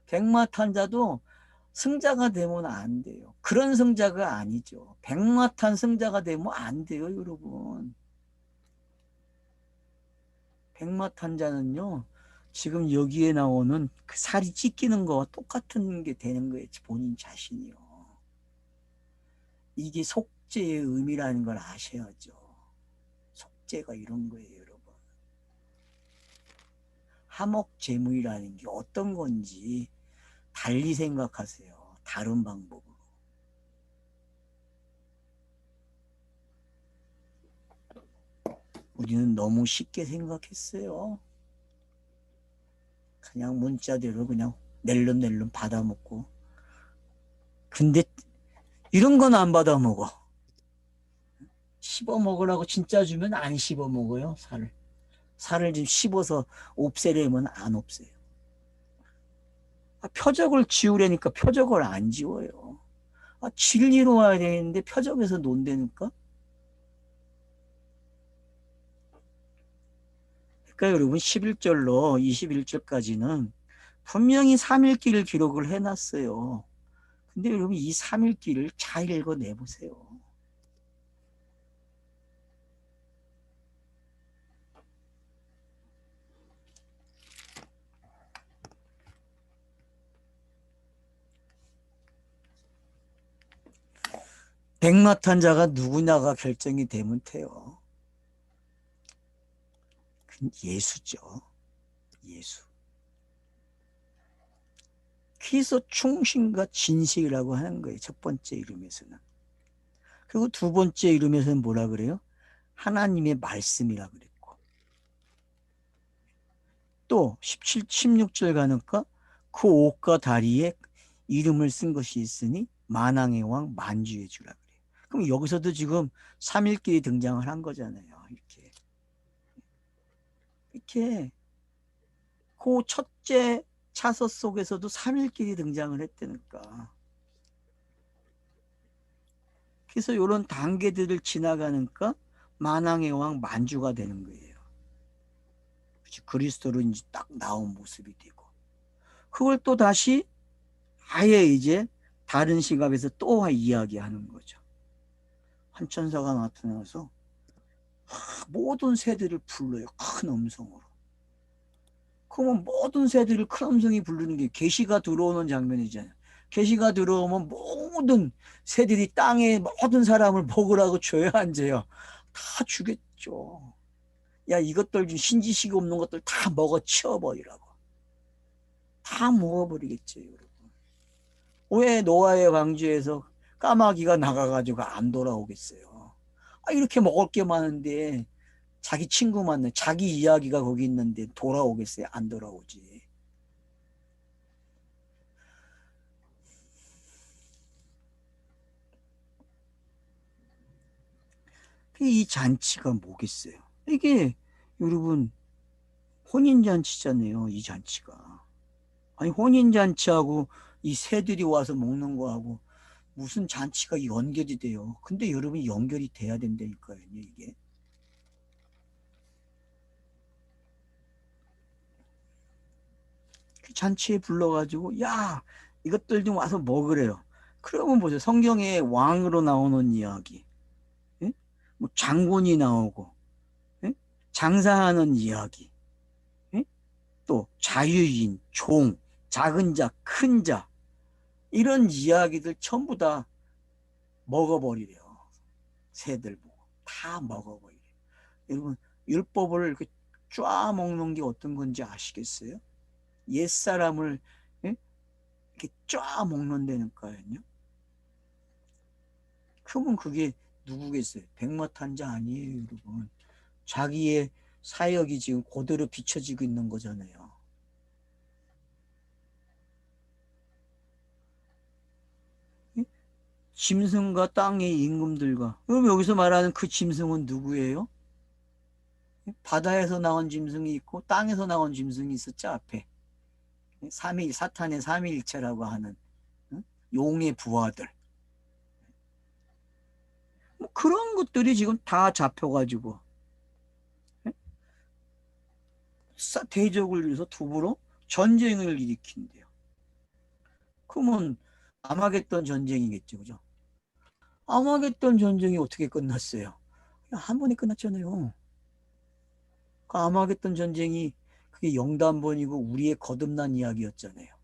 백마탄자도 승자가 되면 안 돼요. 그런 승자가 아니죠. 백마탄 승자가 되면 안 돼요, 여러분. 백마탄자는요, 지금 여기에 나오는 그 살이 찢기는 거와 똑같은 게 되는 거예요, 본인 자신이요. 이게 속죄의 의미라는 걸 아셔야죠. 속죄가 이런 거예요, 여러분. 하목제무이라는 게 어떤 건지 달리 생각하세요. 다른 방법으로. 우리는 너무 쉽게 생각했어요. 그냥 문자대로 그냥 낼름낼름 받아먹고. 근데 이런 건 안 받아먹어. 씹어 먹으라고 진짜 주면 안 씹어 먹어요, 살을. 살을 좀 씹어서 없애려면 안 없애요. 표적을 지우려니까 표적을 안 지워요. 진리로 와야 되는데 표적에서 논다니까. 그러니까 여러분 11절로 21절까지는 분명히 3일기를 기록을 해놨어요. 근데 여러분 이 3일기를 잘 읽어내보세요. 백마탄자가 누구냐가 결정이 되면 돼요. 예수죠. 예수. 그래서 충신과 진실이라고 하는 거예요. 첫 번째 이름에서는. 그리고 두 번째 이름에서는 뭐라 그래요? 하나님의 말씀이라 그랬고. 또 17, 16절 가니까 그 옷과 다리에 이름을 쓴 것이 있으니 만왕의 왕 만주의 주라 그래요. 그럼 여기서도 지금 삼일길이 등장을 한 거잖아요. 이렇게 그 첫째 차서 속에서도 삼일길이 등장을 했다니까. 그래서 이런 단계들을 지나가니까 만왕의 왕 만주가 되는 거예요. 그리스도로 이제 딱 나온 모습이 되고. 그걸 또 다시 아예 이제 다른 시각에서 또 이야기하는 거죠. 한천사가 나타나서 모든 새들을 불러요. 큰 음성으로. 그러면 모든 새들을 큰 음성이 부르는 게 계시가 들어오는 장면이잖아요. 계시가 들어오면 모든 새들이 땅에 모든 사람을 먹으라고 줘야 앉아요. 다 주겠죠. 야, 이것들 좀 신지식 없는 것들 다 먹어 치워버리라고. 다 먹어버리겠죠, 여러분. 왜 노아의 방주에서 까마귀가 나가가지고 안 돌아오겠어요? 이렇게 먹을 게 많은데 자기 친구 만나 자기 이야기가 거기 있는데 돌아오겠어요? 안 돌아오지. 이 잔치가 뭐겠어요? 이게 여러분 혼인잔치잖아요. 이 잔치가. 아니 혼인잔치하고 이 새들이 와서 먹는 거하고 무슨 잔치가 연결이 돼요. 근데 여러분이 연결이 돼야 된다니까요, 이게. 그 잔치에 불러가지고, 야, 이것들 좀 와서 먹으래요. 그러면 보세요. 성경에 왕으로 나오는 이야기, 예? 뭐 장군이 나오고, 예? 장사하는 이야기, 예? 또 자유인, 종, 작은 자, 큰 자, 이런 이야기들 전부 다 먹어버리래요. 새들 보고. 다 먹어버리래요. 여러분, 율법을 이렇게 쫙 먹는 게 어떤 건지 아시겠어요? 옛사람을, 예? 이렇게 쫙 먹는다니까요. 그러면 그게 누구겠어요? 백마탄자 아니에요, 여러분. 자기의 사역이 지금 그대로 비춰지고 있는 거잖아요. 예? 짐승과 땅의 임금들과. 그럼 여기서 말하는 그 짐승은 누구예요? 바다에서 나온 짐승이 있고 땅에서 나온 짐승이 있었죠, 앞에. 삼위 사탄의 삼위일체라고 하는, 용의 부하들. 뭐 그런 것들이 지금 다 잡혀가지고 대적을 위해서 두부로 전쟁을 일으킨대요. 그러면 아마겟돈 전쟁이겠죠, 그죠? 아마겟돈 전쟁이 어떻게 끝났어요? 한 번에 끝났잖아요. 그 아마겟돈 전쟁이 그게 영단번이고 우리의 거듭난 이야기였잖아요.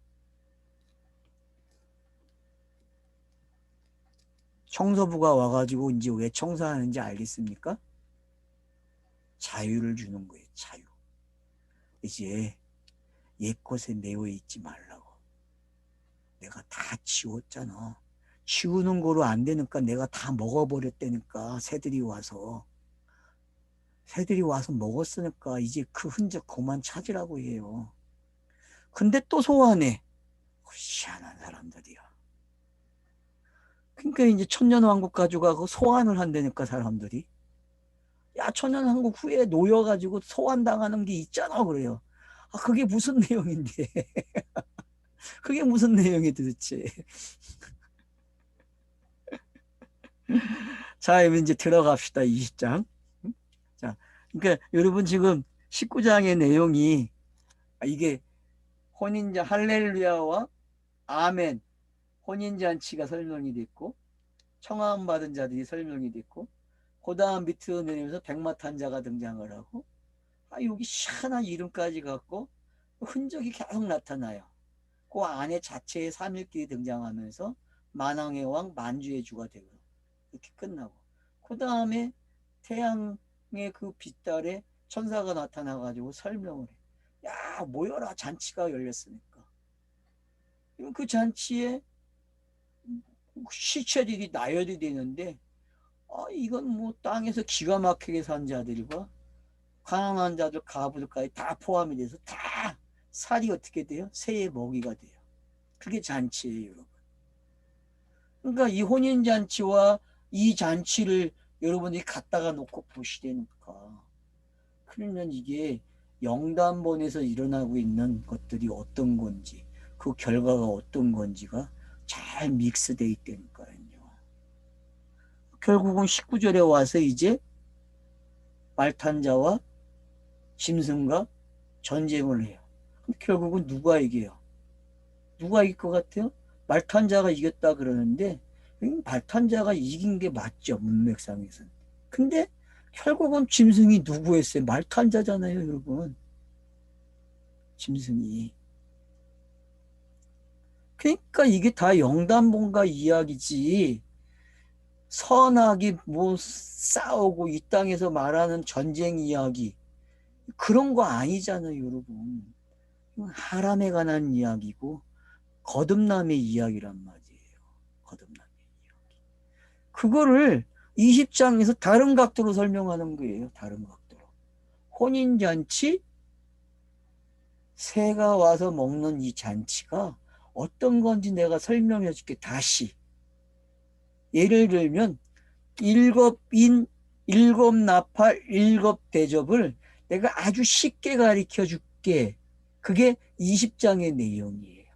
청소부가 와가지고 이제 왜 청소하는지 알겠습니까? 자유를 주는 거예요, 자유. 이제 옛것에 매여 있지 말라고. 내가 다 치웠잖아. 치우는 거로 안 되니까 내가 다 먹어버렸다니까, 새들이 와서 먹었으니까 이제 그 흔적 그만 찾으라고 해요. 근데 또 소환해. 희한한 사람들이야. 그러니까 이제 천년왕국 가져가고 소환을 한다니까, 사람들이. 야, 천년왕국 후에 놓여가지고 소환당하는 게 있잖아, 그래요. 아, 그게 무슨 내용인데. 그게 무슨 내용이 도대체. 자, 이제 들어갑시다, 20장. 자, 그러니까 여러분 지금 19장의 내용이, 이게 혼인자 할렐루야와 아멘, 혼인잔치가 설명이 됐고, 청함 받은 자들이 설명이 됐고, 그 다음 밑으로 내리면서 백마탄자가 등장을 하고, 여기 희한한 이름까지 갖고 흔적이 계속 나타나요. 그 안에 자체의 삼일길이 등장하면서 만왕의 왕 만주의 주가 되고 이렇게 끝나고, 그 다음에 태양의 그 빛달에 천사가 나타나가지고 설명을 해. 야, 모여라, 잔치가 열렸으니까. 그 잔치에 시체들이 나열이 되는데, 이건 뭐 땅에서 기가 막히게 산 자들과 가난한 자들, 가부들까지 다 포함이 돼서 다 살이 어떻게 돼요? 새의 먹이가 돼요. 그게 잔치예요, 여러분. 그러니까 이 혼인잔치와 이 잔치를 여러분이 갖다가 놓고 보시되니까, 그러면 이게 영단본에서 일어나고 있는 것들이 어떤 건지, 그 결과가 어떤 건지가 잘 믹스되어 있다니까요. 결국은 19절에 와서 이제 말탄자와 짐승과 전쟁을 해요. 결국은 누가 이겨요? 누가 이길 것 같아요? 말탄자가 이겼다 그러는데, 말탄자가 이긴 게 맞죠, 문맥상에서는. 근데 결국은 짐승이 누구였어요? 말탄자잖아요, 여러분. 짐승이. 그러니까 이게 다 영단본가 이야기지, 선악이 뭐 싸우고 이 땅에서 말하는 전쟁 이야기, 그런 거 아니잖아요, 여러분. 하람에 관한 이야기고 거듭남의 이야기란 말이에요. 거듭남의 이야기. 그거를 20장에서 다른 각도로 설명하는 거예요. 다른 각도로. 혼인잔치, 새가 와서 먹는 이 잔치가 어떤 건지 내가 설명해 줄게, 다시. 예를 들면 일곱 인, 일곱 나팔, 일곱 대접을 내가 아주 쉽게 가르쳐 줄게. 그게 20장의 내용이에요.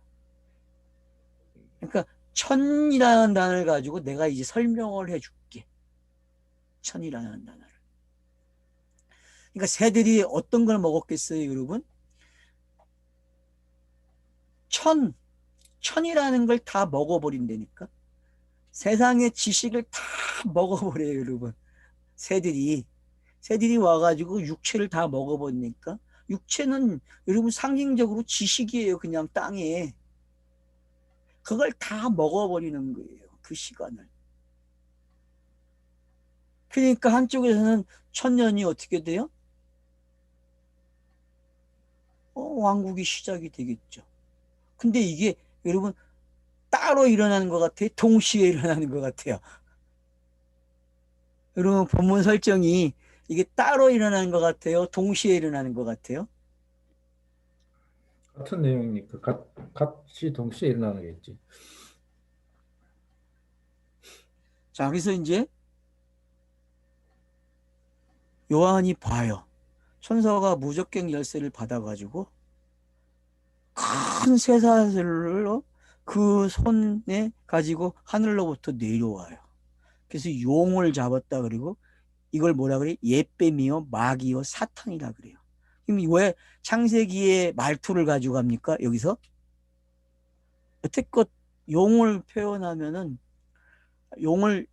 그러니까 천이라는 단어를 가지고 내가 이제 설명을 해줄게. 천이라는 단어를. 그러니까 새들이 어떤 걸 먹었겠어요, 여러분? 천이라는 걸 다 먹어버린다니까. 세상의 지식을 다 먹어버려요, 여러분. 새들이 와가지고 육체를 다 먹어버리니까. 육체는 여러분 상징적으로 지식이에요, 그냥 땅에. 그걸 다 먹어버리는 거예요, 그 시간을. 그러니까 한쪽에서는 천년이 어떻게 돼요? 왕국이 시작이 되겠죠. 근데 이게 여러분 따로 일어나는 것 같아요? 동시에 일어나는 것 같아요? 여러분 본문 설정이 이게 따로 일어나는 것 같아요? 동시에 일어나는 것 같아요? 같은 내용이니까 같이 동시에 일어나는 겠지. 자, 그래서 이제 요한이 봐요. 천사가 무적갱 열쇠를 받아가지고 큰 쇠사슬로 그 손에 가지고 하늘로부터 내려와요. 그래서 용을 잡았다 그리고 이걸 뭐라 그래? 옛뱀이요, 마귀요, 사탄이라 그래요. 그럼 왜 창세기의 말투를 가지고 갑니까? 여기서 여태껏 용을 표현하면은 용을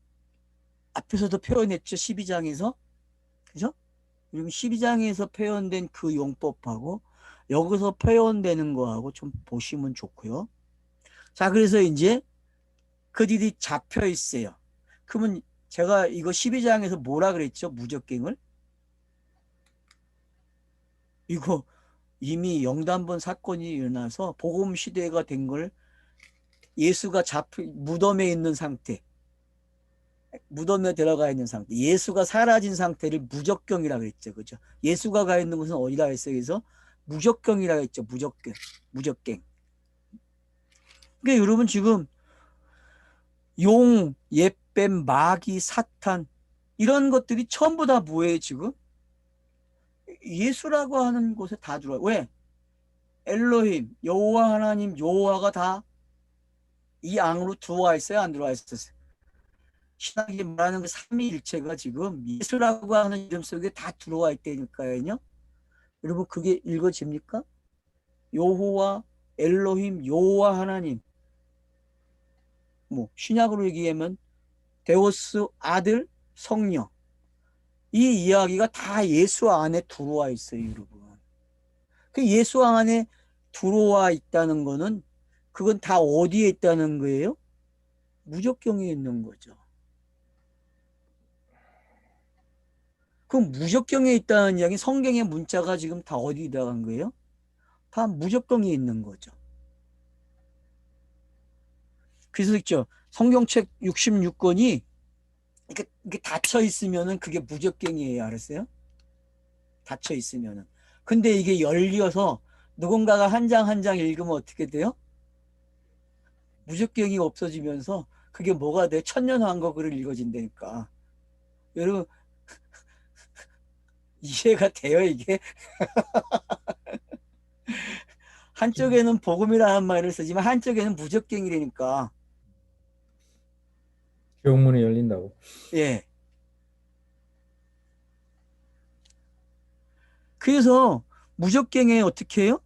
앞에서도 표현했죠. 12장에서. 그죠? 그리고 12장에서 표현된 그 용법하고 여기서 표현되는 거하고 좀 보시면 좋고요. 자, 그래서 이제 그들이 잡혀 있어요. 그러면 제가 이거 12장에서 뭐라 그랬죠? 무적갱을? 이거 이미 영단번 사건이 일어나서 복음 시대가 된 걸 예수가 잡혀 무덤에 있는 상태, 무덤에 들어가 있는 상태, 예수가 사라진 상태를 무적경이라고 그랬죠. 그죠? 예수가 가 있는 곳은 어디라 했어요? 그래서 무적경이라고 했죠. 무적경, 무적갱. 그러니까 여러분 지금 용, 옛뱀, 마귀, 사탄 이런 것들이 전부 다 뭐예요, 지금? 예수라고 하는 곳에 다 들어와요. 왜? 엘로힘, 여호와 하나님, 여호와가 다 이 안으로 들어와 있어요, 안 들어와 있었어요? 신학이 말하는 그 삼위일체가 지금 예수라고 하는 이름 속에 다 들어와 있다니까요. 여러분 그게 읽어집니까? 여호와, 엘로힘, 여호와 하나님. 뭐 신약으로 얘기하면 데오스 아들 성령. 이 이야기가 다 예수 안에 들어와 있어요, 여러분. 그 예수 안에 들어와 있다는 거는 그건 다 어디에 있다는 거예요? 무적경에 있는 거죠. 그럼 무적경에 있다는 이야기 성경의 문자가 지금 다 어디 들어간 거예요? 다 무적경에 있는 거죠. 그래서 있죠. 성경책 66권이 이게 닫혀 있으면은 그게 무적경이에요. 알았어요? 닫혀 있으면은. 근데 이게 열려서 누군가가 한 장 한 장 읽으면 어떻게 돼요? 무적경이 없어지면서 그게 뭐가 돼? 천년왕국을 읽어진다니까. 여러분 이해가 돼요, 이게? 한쪽에는 복음이라는 말을 쓰지만 한쪽에는 무적경이라니까. 교문이 열린다고. 예. 그래서 무적경에 어떻게 해요?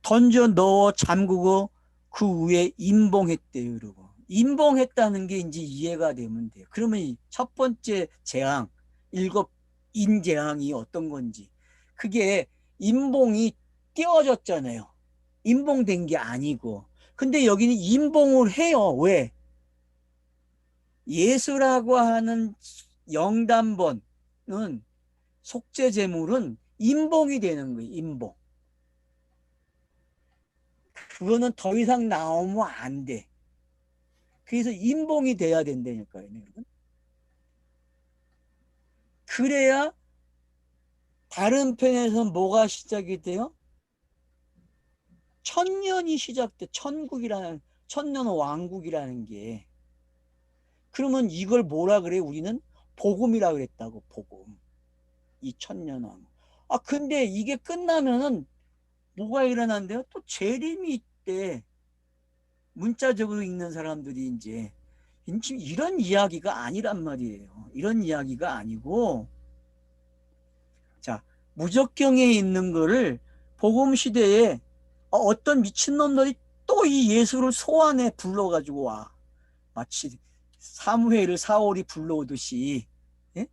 던져 넣어 잠그고 그 위에 임봉했대요, 여러분. 임봉했다는 게 이제 이해가 되면 돼요. 그러면 첫 번째 재앙, 일곱 인재앙이 어떤 건지. 그게 임봉이 띄어졌잖아요. 임봉된 게 아니고. 근데 여기는 임봉을 해요. 왜? 예수라고 하는 영단번은 속죄 제물은 임봉이 되는 거예요. 임봉. 그거는 더 이상 나오면 안 돼. 그래서 임봉이 돼야 된다니까요. 그래야 다른 편에서 뭐가 시작이 돼요? 천년이 시작돼. 천국이라는 천년 왕국이라는 게. 그러면 이걸 뭐라 그래? 우리는 복음이라 그랬다고. 복음. 이 천년 왕국. 아 근데 이게 끝나면은 뭐가 일어난대요? 또 재림이 있대. 문자적으로 읽는 사람들이 이제 이런 이야기가 아니란 말이에요. 이런 이야기가 아니고, 자, 무적경에 있는 거를 복음 시대에 어떤 미친놈들이 또 이 예수를 소환해 불러가지고 와. 마치 사무엘을 사울이 불러오듯이, 예?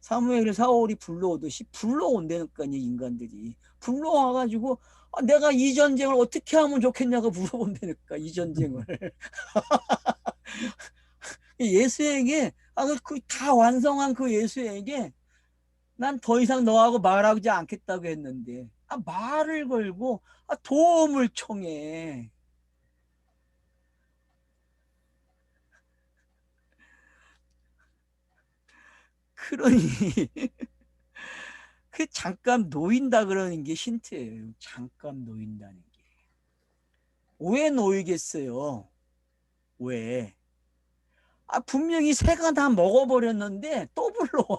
사무엘을 사울이 불러오듯이 불러온다니까, 인간들이. 불러와가지고, 내가 이 전쟁을 어떻게 하면 좋겠냐고 물어본다니까, 이 전쟁을. 예수에게, 다 완성한 그 예수에게 난 더 이상 너하고 말하지 않겠다고 했는데, 말을 걸고, 도움을 청해. 그러니, 잠깐 놓인다 그러는 게 힌트예요. 잠깐 놓인다는 게. 왜 놓이겠어요? 왜? 분명히 새가 다 먹어버렸는데 또 불러와.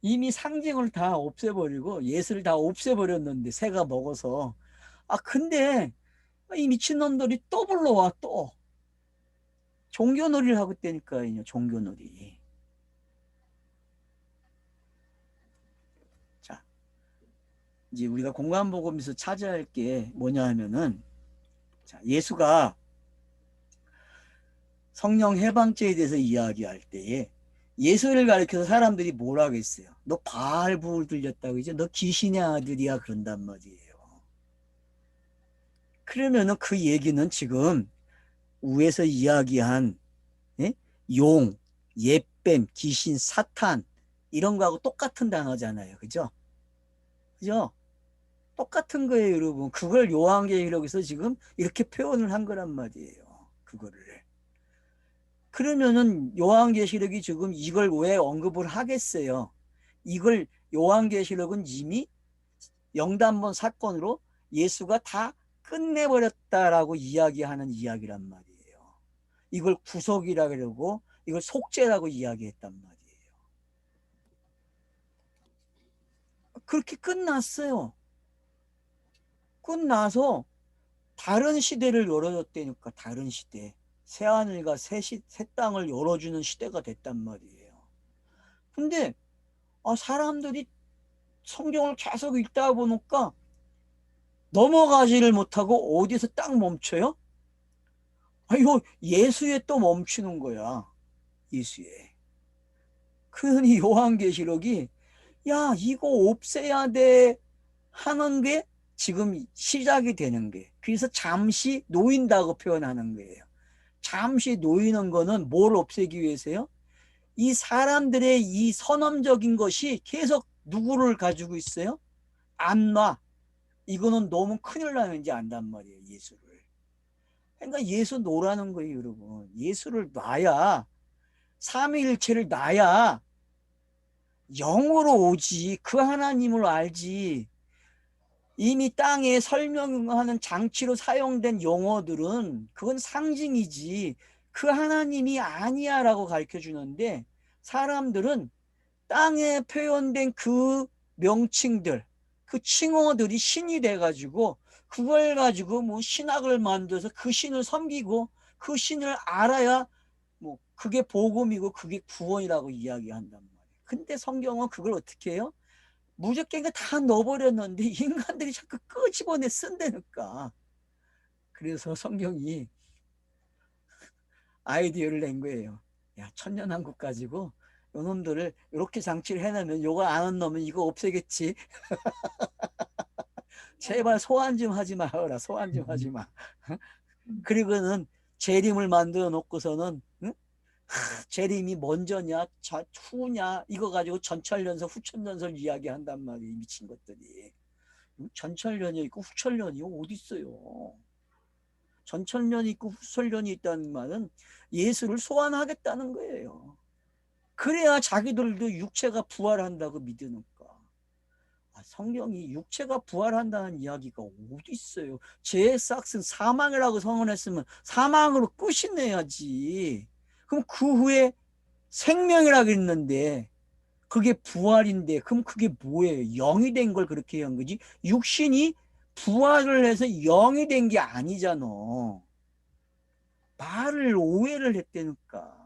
이미 상징을 다 없애버리고 예술을 다 없애버렸는데 새가 먹어서. 근데 이 미친놈들이 또 불러와 또. 종교놀이를 하고 있다니까요. 종교놀이. 자, 이제 우리가 공간복음에서 찾아야 할 게 뭐냐 하면은, 자, 예수가 성령 해방죄에 대해서 이야기할 때에 예수를 가리켜서 사람들이 뭐라 하겠어요? 너 바알부를 들렸다 그죠? 너 귀신의 아들이야 그런단 말이에요. 그러면은 그 얘기는 지금 위에서 이야기한, 예? 용, 옛뱀, 귀신, 사탄 이런 거하고 똑같은 단어잖아요. 그죠? 그죠? 똑같은 거예요, 여러분. 그걸 요한계시록에서 지금 이렇게 표현을 한 거란 말이에요. 그거를. 그러면은 요한계시록이 지금 이걸 왜 언급을 하겠어요? 이걸 요한계시록은 이미 영단번 사건으로 예수가 다 끝내버렸다라고 이야기하는 이야기란 말이에요. 이걸 구속이라 그러고 이걸 속죄라고 이야기했단 말이에요. 그렇게 끝났어요. 끝나서 다른 시대를 열어줬다니까. 다른 시대. 새하늘과 새 땅을 열어주는 시대가 됐단 말이에요. 근데 사람들이 성경을 계속 읽다 보니까 넘어가지를 못하고 어디서 딱 멈춰요? 이거 예수에 또 멈추는 거야. 예수에. 그러니 요한계시록이 야 이거 없애야 돼 하는 게 지금 시작이 되는 게, 그래서 잠시 놓인다고 표현하는 거예요. 잠시 놓이는 거는 뭘 없애기 위해서요? 이 사람들의 이 선언적인 것이 계속 누구를 가지고 있어요? 안 놔. 이거는 너무 큰일 나는지 안단 말이에요. 예수를. 그러니까 예수 놓으라는 거예요. 여러분. 예수를 놔야, 삼위일체를 놔야 영으로 오지. 그 하나님을 알지. 이미 땅에 설명하는 장치로 사용된 용어들은 그건 상징이지 그 하나님이 아니야 라고 가르쳐 주는데, 사람들은 땅에 표현된 그 명칭들, 그 칭호들이 신이 돼가지고 그걸 가지고 뭐 신학을 만들어서 그 신을 섬기고 그 신을 알아야 뭐 그게 복음이고 그게 구원이라고 이야기한단 말이에요. 근데 성경은 그걸 어떻게 해요? 무적갱이가 다 넣어버렸는데 인간들이 자꾸 끄집어내 쓴다니까. 그래서 성경이 아이디어를 낸 거예요. 야, 천년왕국 가지고 요놈들을 이렇게 장치를 해놓으면 요거 아는 놈은 이거 없애겠지. 제발 소환 좀 하지 마라. 소환 좀 하지 마. 그리고는 재림을 만들어 놓고서는, 응? 재림이 먼저냐 후냐 이거 가지고 전철연설 후천연설 이야기한단 말이에요. 미친 것들이. 전철연이 있고 후철연이 어디 있어요? 전철연이 있고 후철연이 있다는 말은 예수를 소환하겠다는 거예요. 그래야 자기들도 육체가 부활한다고 믿으니까. 성경이 육체가 부활한다는 이야기가 어디 있어요? 죄의 싹은 사망이라고 선언했으면 사망으로 끝이내야지. 그럼 그 후에 생명이라고 했는데 그게 부활인데, 그럼 그게 뭐예요? 영이 된 걸 그렇게 한 거지. 육신이 부활을 해서 영이 된 게 아니잖아. 말을 오해를 했다니까.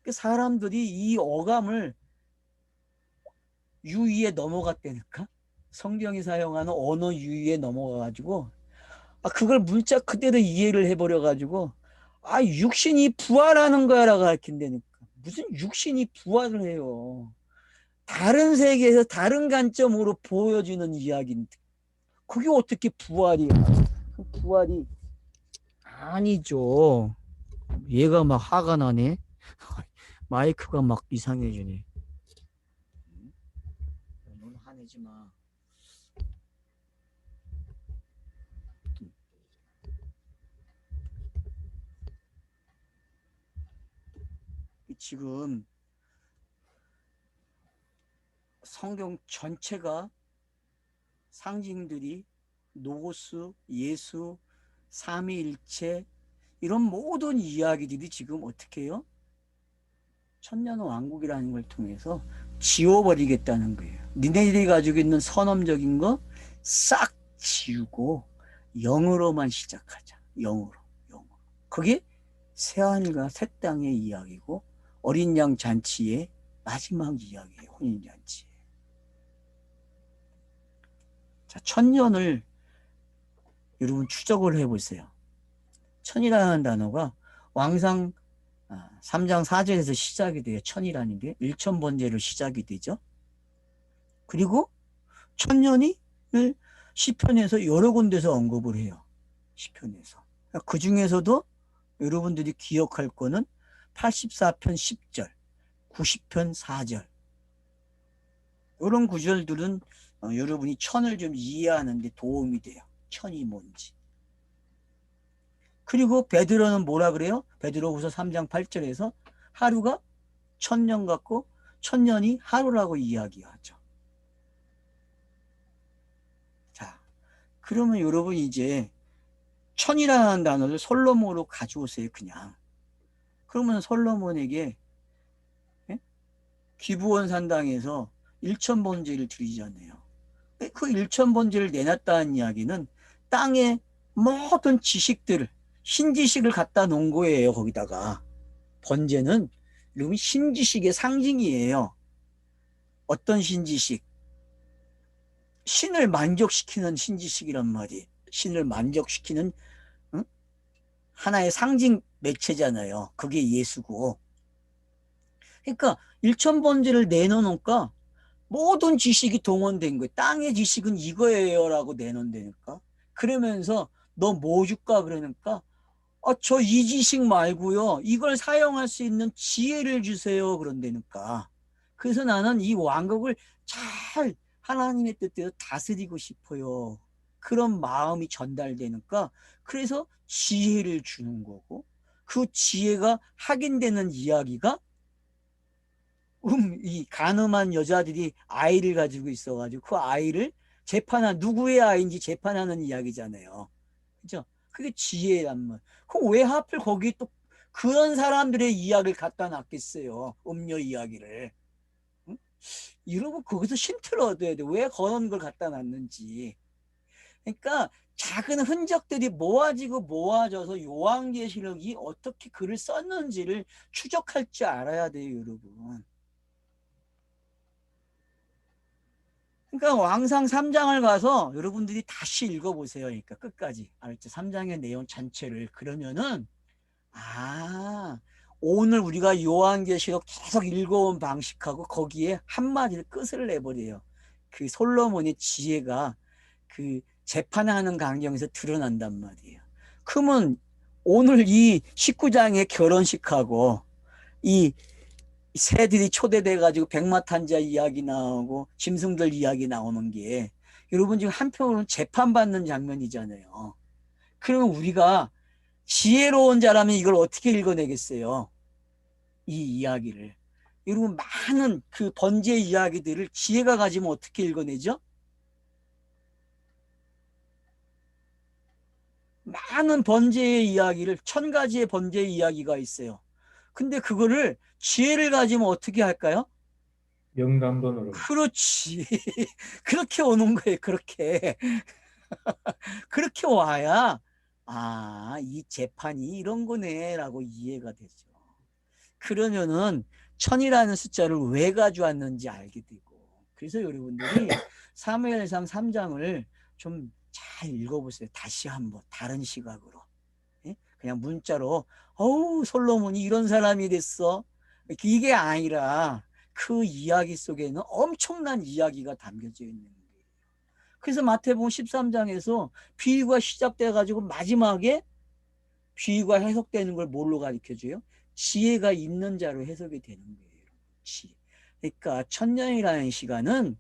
사람들이 이 어감을 유의에 넘어갔다니까. 성경이 사용하는 언어 유의에 넘어가가지고 그걸 문자 그대로 이해를 해버려가지고 육신이 부활하는 거야라고 가르친다니까. 무슨 육신이 부활을 해요. 다른 세계에서 다른 관점으로 보여지는 이야기인데 그게 어떻게 부활이야. 부활이 아니죠. 얘가 막 화가 나네. 마이크가 막 이상해지네. 너는 화내지 마. 지금 성경 전체가 상징들이 노고스, 예수, 삼위일체 이런 모든 이야기들이 지금 어떻게 해요? 천년왕국이라는 걸 통해서 지워버리겠다는 거예요. 니네들이 가지고 있는 선험적인 거 싹 지우고 영으로만 시작하자. 영으로. 그게 새하늘과 새 땅의 이야기고 어린 양 잔치의 마지막 이야기예요. 혼인잔치. 자, 천년을 여러분 추적을 해보세요. 천이라는 단어가 왕상 3장 4절에서 시작이 돼요. 천이라는 게 1,000번째로 시작이 되죠. 그리고 천년이 시편에서 여러 군데서 언급을 해요. 시편에서. 그 중에서도 여러분들이 기억할 거는 84편 10절, 90편 4절. 이런 구절들은 여러분이 천을 좀 이해하는 데 도움이 돼요. 천이 뭔지. 그리고 베드로는 뭐라 그래요? 베드로후서 3장 8절에서 하루가 1,000년 같고 1,000년이 하루라고 이야기하죠. 자, 그러면 여러분 이제 천이라는 단어를 솔로몬으로 가져오세요. 그냥. 그러면 솔로몬에게 기브온 산당에서 1,000번제를 드리잖아요. 그 1,000번제를 내놨다는 이야기는 땅의 모든 지식들을 신지식을 갖다 놓은 거예요. 거기다가 번제는 여러분 신지식의 상징이에요. 어떤 신지식? 신을 만족시키는 신지식이란 말이에요. 신을 만족시키는 하나의 상징 매체잖아요. 그게 예수고. 그러니까 1,000번제를 내놓으니까 모든 지식이 동원된 거예요. 땅의 지식은 이거예요 라고 내놓는다니까. 그러면서 너 뭐 줄까 그러니까 저 이 지식 말고요. 이걸 사용할 수 있는 지혜를 주세요. 그런다니까. 그래서 나는 이 왕국을 잘 하나님의 뜻대로 다스리고 싶어요. 그런 마음이 전달되니까 그래서 지혜를 주는 거고 그 지혜가 확인되는 이야기가 이 가늠한 여자들이 아이를 가지고 있어가지고 그 아이를 재판한 누구의 아이인지 재판하는 이야기잖아요. 그죠? 그게 지혜란 말. 그럼 왜 하필 거기 또 그런 사람들의 이야기를 갖다 놨겠어요? 음료 이야기를. 응? 이러고 거기서 힌트를 얻어야 돼. 왜 그런 걸 갖다 놨는지. 그러니까 작은 흔적들이 모아지고 모아져서 요한계시록이 어떻게 글을 썼는지를 추적할 줄 알아야 돼요, 여러분. 그러니까 왕상 3장을 가서 여러분들이 다시 읽어보세요. 그러니까 끝까지. 알았죠? 3장의 내용 전체를. 그러면은 오늘 우리가 요한계시록 계속 읽어온 방식하고 거기에 한마디를 끝을 내버려요. 그 솔로몬의 지혜가 그 재판하는 광경에서 드러난단 말이에요. 그러면 오늘 이 19장의 결혼식하고 이 새들이 초대돼가지고 백마탄자 이야기 나오고 짐승들 이야기 나오는 게 여러분 지금 한편으로는 재판받는 장면이잖아요. 그러면 우리가 지혜로운 자라면 이걸 어떻게 읽어내겠어요? 이 이야기를. 여러분 많은 그 번제 이야기들을 지혜가 가지면 어떻게 읽어내죠? 많은 번제의 이야기를 1,000가지의 번제 이야기가 있어요. 근데 그거를 지혜를 가지면 어떻게 할까요? 명단번호로. 그렇지. 그렇게 오는 거예요. 그렇게. 그렇게 와야 아, 이 재판이 이런 거네라고 이해가 되죠. 그러면은 천이라는 숫자를 왜 가져왔는지 알게 되고, 그래서 여러분들이 사무엘상 3장을 좀 잘 읽어보세요. 다시 한번 다른 시각으로. 예? 그냥 문자로 어우 솔로몬이 이런 사람이 됐어, 이게 아니라 그 이야기 속에는 엄청난 이야기가 담겨져 있는 거예요. 그래서 마태복음 13장에서 비유가 시작돼 가지고 마지막에 비유가 해석되는 걸 뭘로 가르쳐줘요? 지혜가 있는 자로 해석이 되는 거예요. 지혜. 그러니까 천년이라는 시간은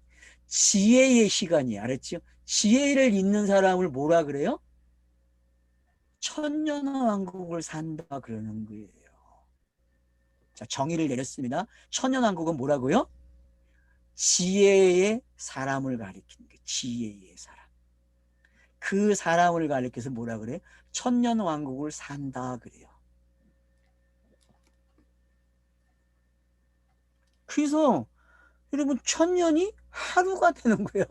지혜의 시간이야. 알았죠? 지혜를 있는 사람을 뭐라 그래요? 천년왕국을 산다 그러는 거예요. 자, 정의를 내렸습니다. 천년왕국은 뭐라고요? 지혜의 사람을 가리키는 거예요. 지혜의 사람. 그 사람을 가리켜서 뭐라 그래요? 천년왕국을 산다 그래요. 그래서 여러분 천년이 하루가 되는 거야.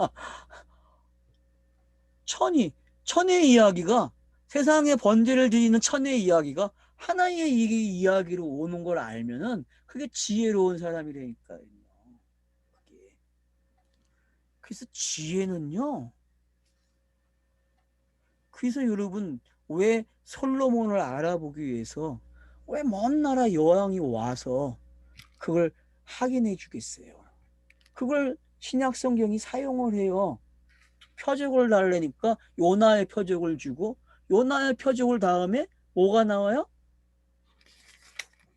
천의 이야기가, 세상에 번제를 드리는 천의 이야기가 하나의 이야기로 오는 걸 알면은 그게 지혜로운 사람이라니까요. 그게. 그래서 지혜는요. 그래서 여러분 왜 솔로몬을 알아보기 위해서 왜 먼 나라 여왕이 와서 그걸 확인해 주겠어요. 그걸 신약 성경이 사용을 해요. 표적을 달래니까 요나의 표적을 주고, 요나의 표적을 다음에 뭐가 나와요?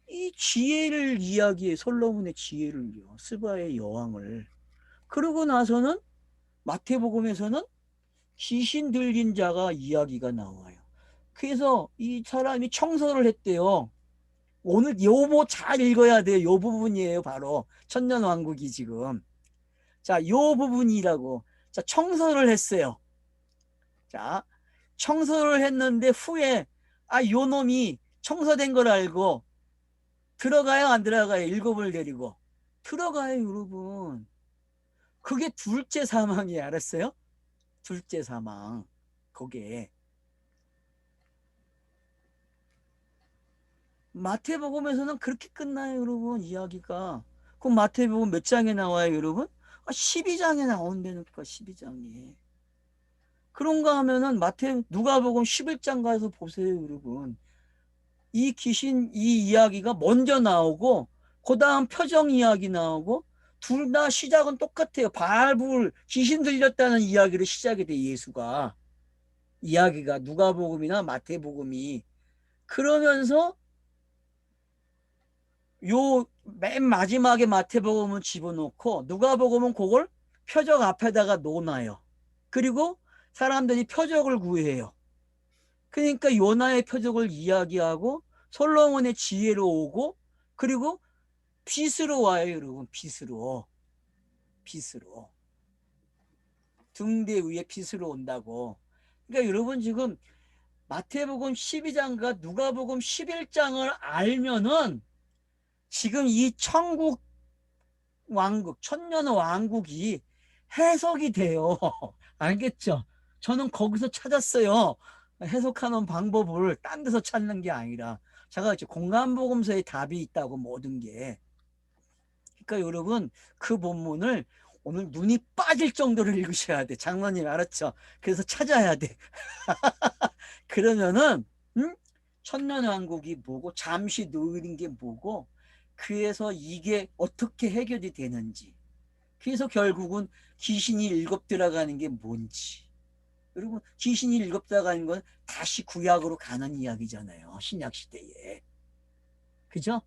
이 지혜를 이야기해. 솔로몬의 지혜를요. 스바의 여왕을. 그러고 나서는 마태복음에서는 귀신 들린 자가 이야기가 나와요. 그래서 이 사람이 청소를 했대요. 오늘 요거 잘 읽어야 돼요. 요 부분이에요. 바로 천년왕국이 지금. 자, 요 부분이라고. 자, 청소를 했어요. 자, 청소를 했는데 후에 요 놈이 청소된 걸 알고 들어가요, 안 들어가요? 일곱을 데리고 들어가요, 여러분. 그게 둘째 사망이에요. 알았어요? 둘째 사망. 그게 마태복음에서는 그렇게 끝나요, 여러분. 이야기가. 그럼 마태복음 몇 장에 나와요, 여러분? 12장에 나온다니까. 12장에. 그런가 하면은 누가복음 11장 가서 보세요, 여러분. 이 이야기가 먼저 나오고 그 다음 표정 이야기 나오고 둘 다 시작은 똑같아요. 발불 귀신 들렸다는 이야기를 시작이 돼. 예수가 이야기가 누가복음이나 마태복음이. 그러면서 요 맨 마지막에 마태복음은 집어넣고 누가복음은 그걸 표적 앞에다가 놓아요. 그리고 사람들이 표적을 구해요. 그러니까 요나의 표적을 이야기하고 솔로몬의 지혜로 오고, 그리고 빛으로 와요, 여러분. 빛으로 등대 위에 빛으로 온다고. 그러니까 여러분 지금 마태복음 12장과 누가복음 11장을 알면은 지금 이 천국 왕국, 천년 왕국이 해석이 돼요. 알겠죠? 저는 거기서 찾았어요. 해석하는 방법을 딴 데서 찾는 게 아니라. 제가 이제 공간복음서에 답이 있다고, 모든 게. 그러니까 여러분 그 본문을 오늘 눈이 빠질 정도로 읽으셔야 돼. 장로님 알았죠? 그래서 찾아야 돼. 그러면은 천년왕국이 뭐고 잠시 놓이는 게 뭐고, 그래서 이게 어떻게 해결이 되는지, 그래서 결국은 귀신이 일곱 들어가는 게 뭔지. 여러분 귀신이 일곱 들어가는 건 다시 구약으로 가는 이야기잖아요. 신약시대에. 그죠?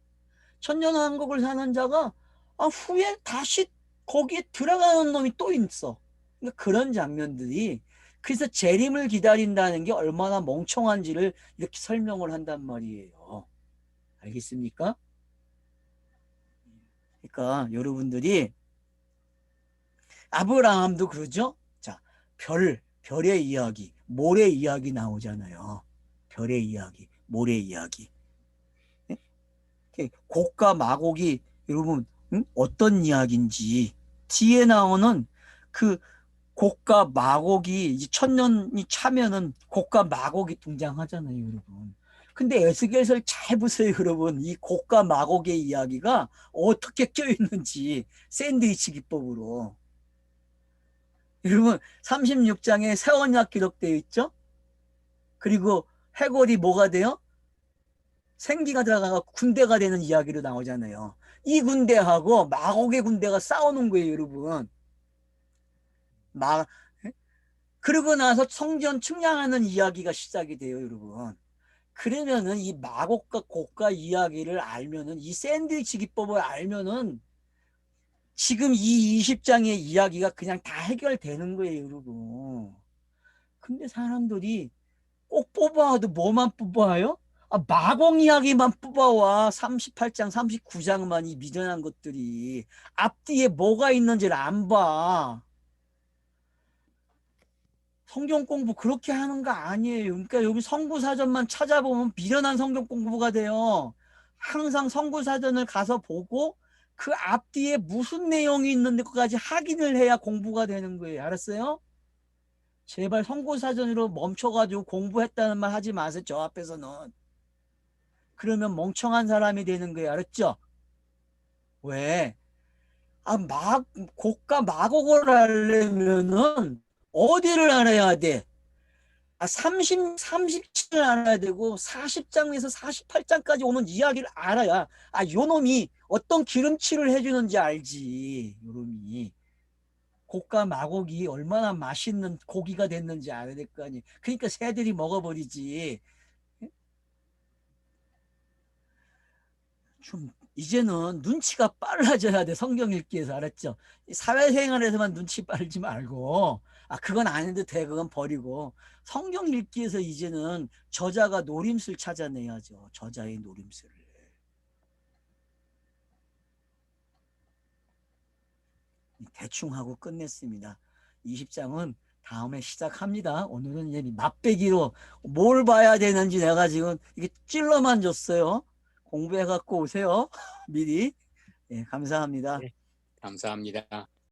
천년왕국을 사는 자가 후에 다시 거기에 들어가는 놈이 또 있어. 그러니까 그런 장면들이, 그래서 재림을 기다린다는 게 얼마나 멍청한지를 이렇게 설명을 한단 말이에요. 알겠습니까? 그러니까 여러분들이, 아브라함도 그러죠. 자, 별의 이야기, 모래 이야기 나오잖아요. 별의 이야기, 모래 이야기. 곡과 마곡이 여러분 어떤 이야기인지, 뒤에 나오는 그 고가 마곡이 이 천년이 차면은 고가 마곡이 등장하잖아요, 여러분. 근데 에스겔서를 잘 보세요, 여러분. 이 고가 마곡의 이야기가 어떻게 껴있는지 샌드위치 기법으로. 여러분 36장에 새 언약 기록되어 있죠. 그리고 해골이 뭐가 돼요? 생기가 들어가서 군대가 되는 이야기로 나오잖아요. 이 군대하고 마곡의 군대가 싸우는 거예요, 여러분. 마 그러고 나서 성전 측량하는 이야기가 시작이 돼요, 여러분. 그러면은 이 마곡과 곡과 이야기를 알면은, 이 샌드위치 기법을 알면은 지금 이 20장의 이야기가 그냥 다 해결되는 거예요, 여러분. 근데 사람들이 꼭 뽑아와도 뭐만 뽑아와요? 아, 마곡 이야기만 뽑아와. 38장, 39장만, 이 미련한 것들이. 앞뒤에 뭐가 있는지를 안 봐. 성경 공부 그렇게 하는 거 아니에요. 그러니까 여기 성구사전만 찾아보면 미련한 성경 공부가 돼요. 항상 성구사전을 가서 보고 그 앞뒤에 무슨 내용이 있는지까지 확인을 해야 공부가 되는 거예요. 알았어요? 제발 성구사전으로 멈춰가지고 공부했다는 말 하지 마세요. 저 앞에서는. 그러면 멍청한 사람이 되는 거예요. 알았죠? 왜? 고가 마곡을 하려면은 어디를 알아야 돼? 37을 알아야 되고 40장에서 48장까지 오는 이야기를 알아야 요 놈이 어떤 기름칠을 해주는지 알지. 요 놈이 고가 마곡이 얼마나 맛있는 고기가 됐는지 알아야 될 거 아니에요. 그러니까 새들이 먹어버리지. 좀 이제는 눈치가 빨라져야 돼. 성경 읽기에서. 알았죠? 사회생활에서만 눈치 빨지 말고 그건 안 해도 돼. 그건 버리고 성경 읽기에서 이제는 저자가 노림수를 찾아내야죠. 저자의 노림수를. 대충 하고 끝냈습니다. 20장은 다음에 시작합니다. 오늘은 이제 맛배기로 뭘 봐야 되는지 내가 지금 이게 찔러만 줬어요. 공부해 갖고 오세요. 미리. 예, 감사합니다. 네, 감사합니다.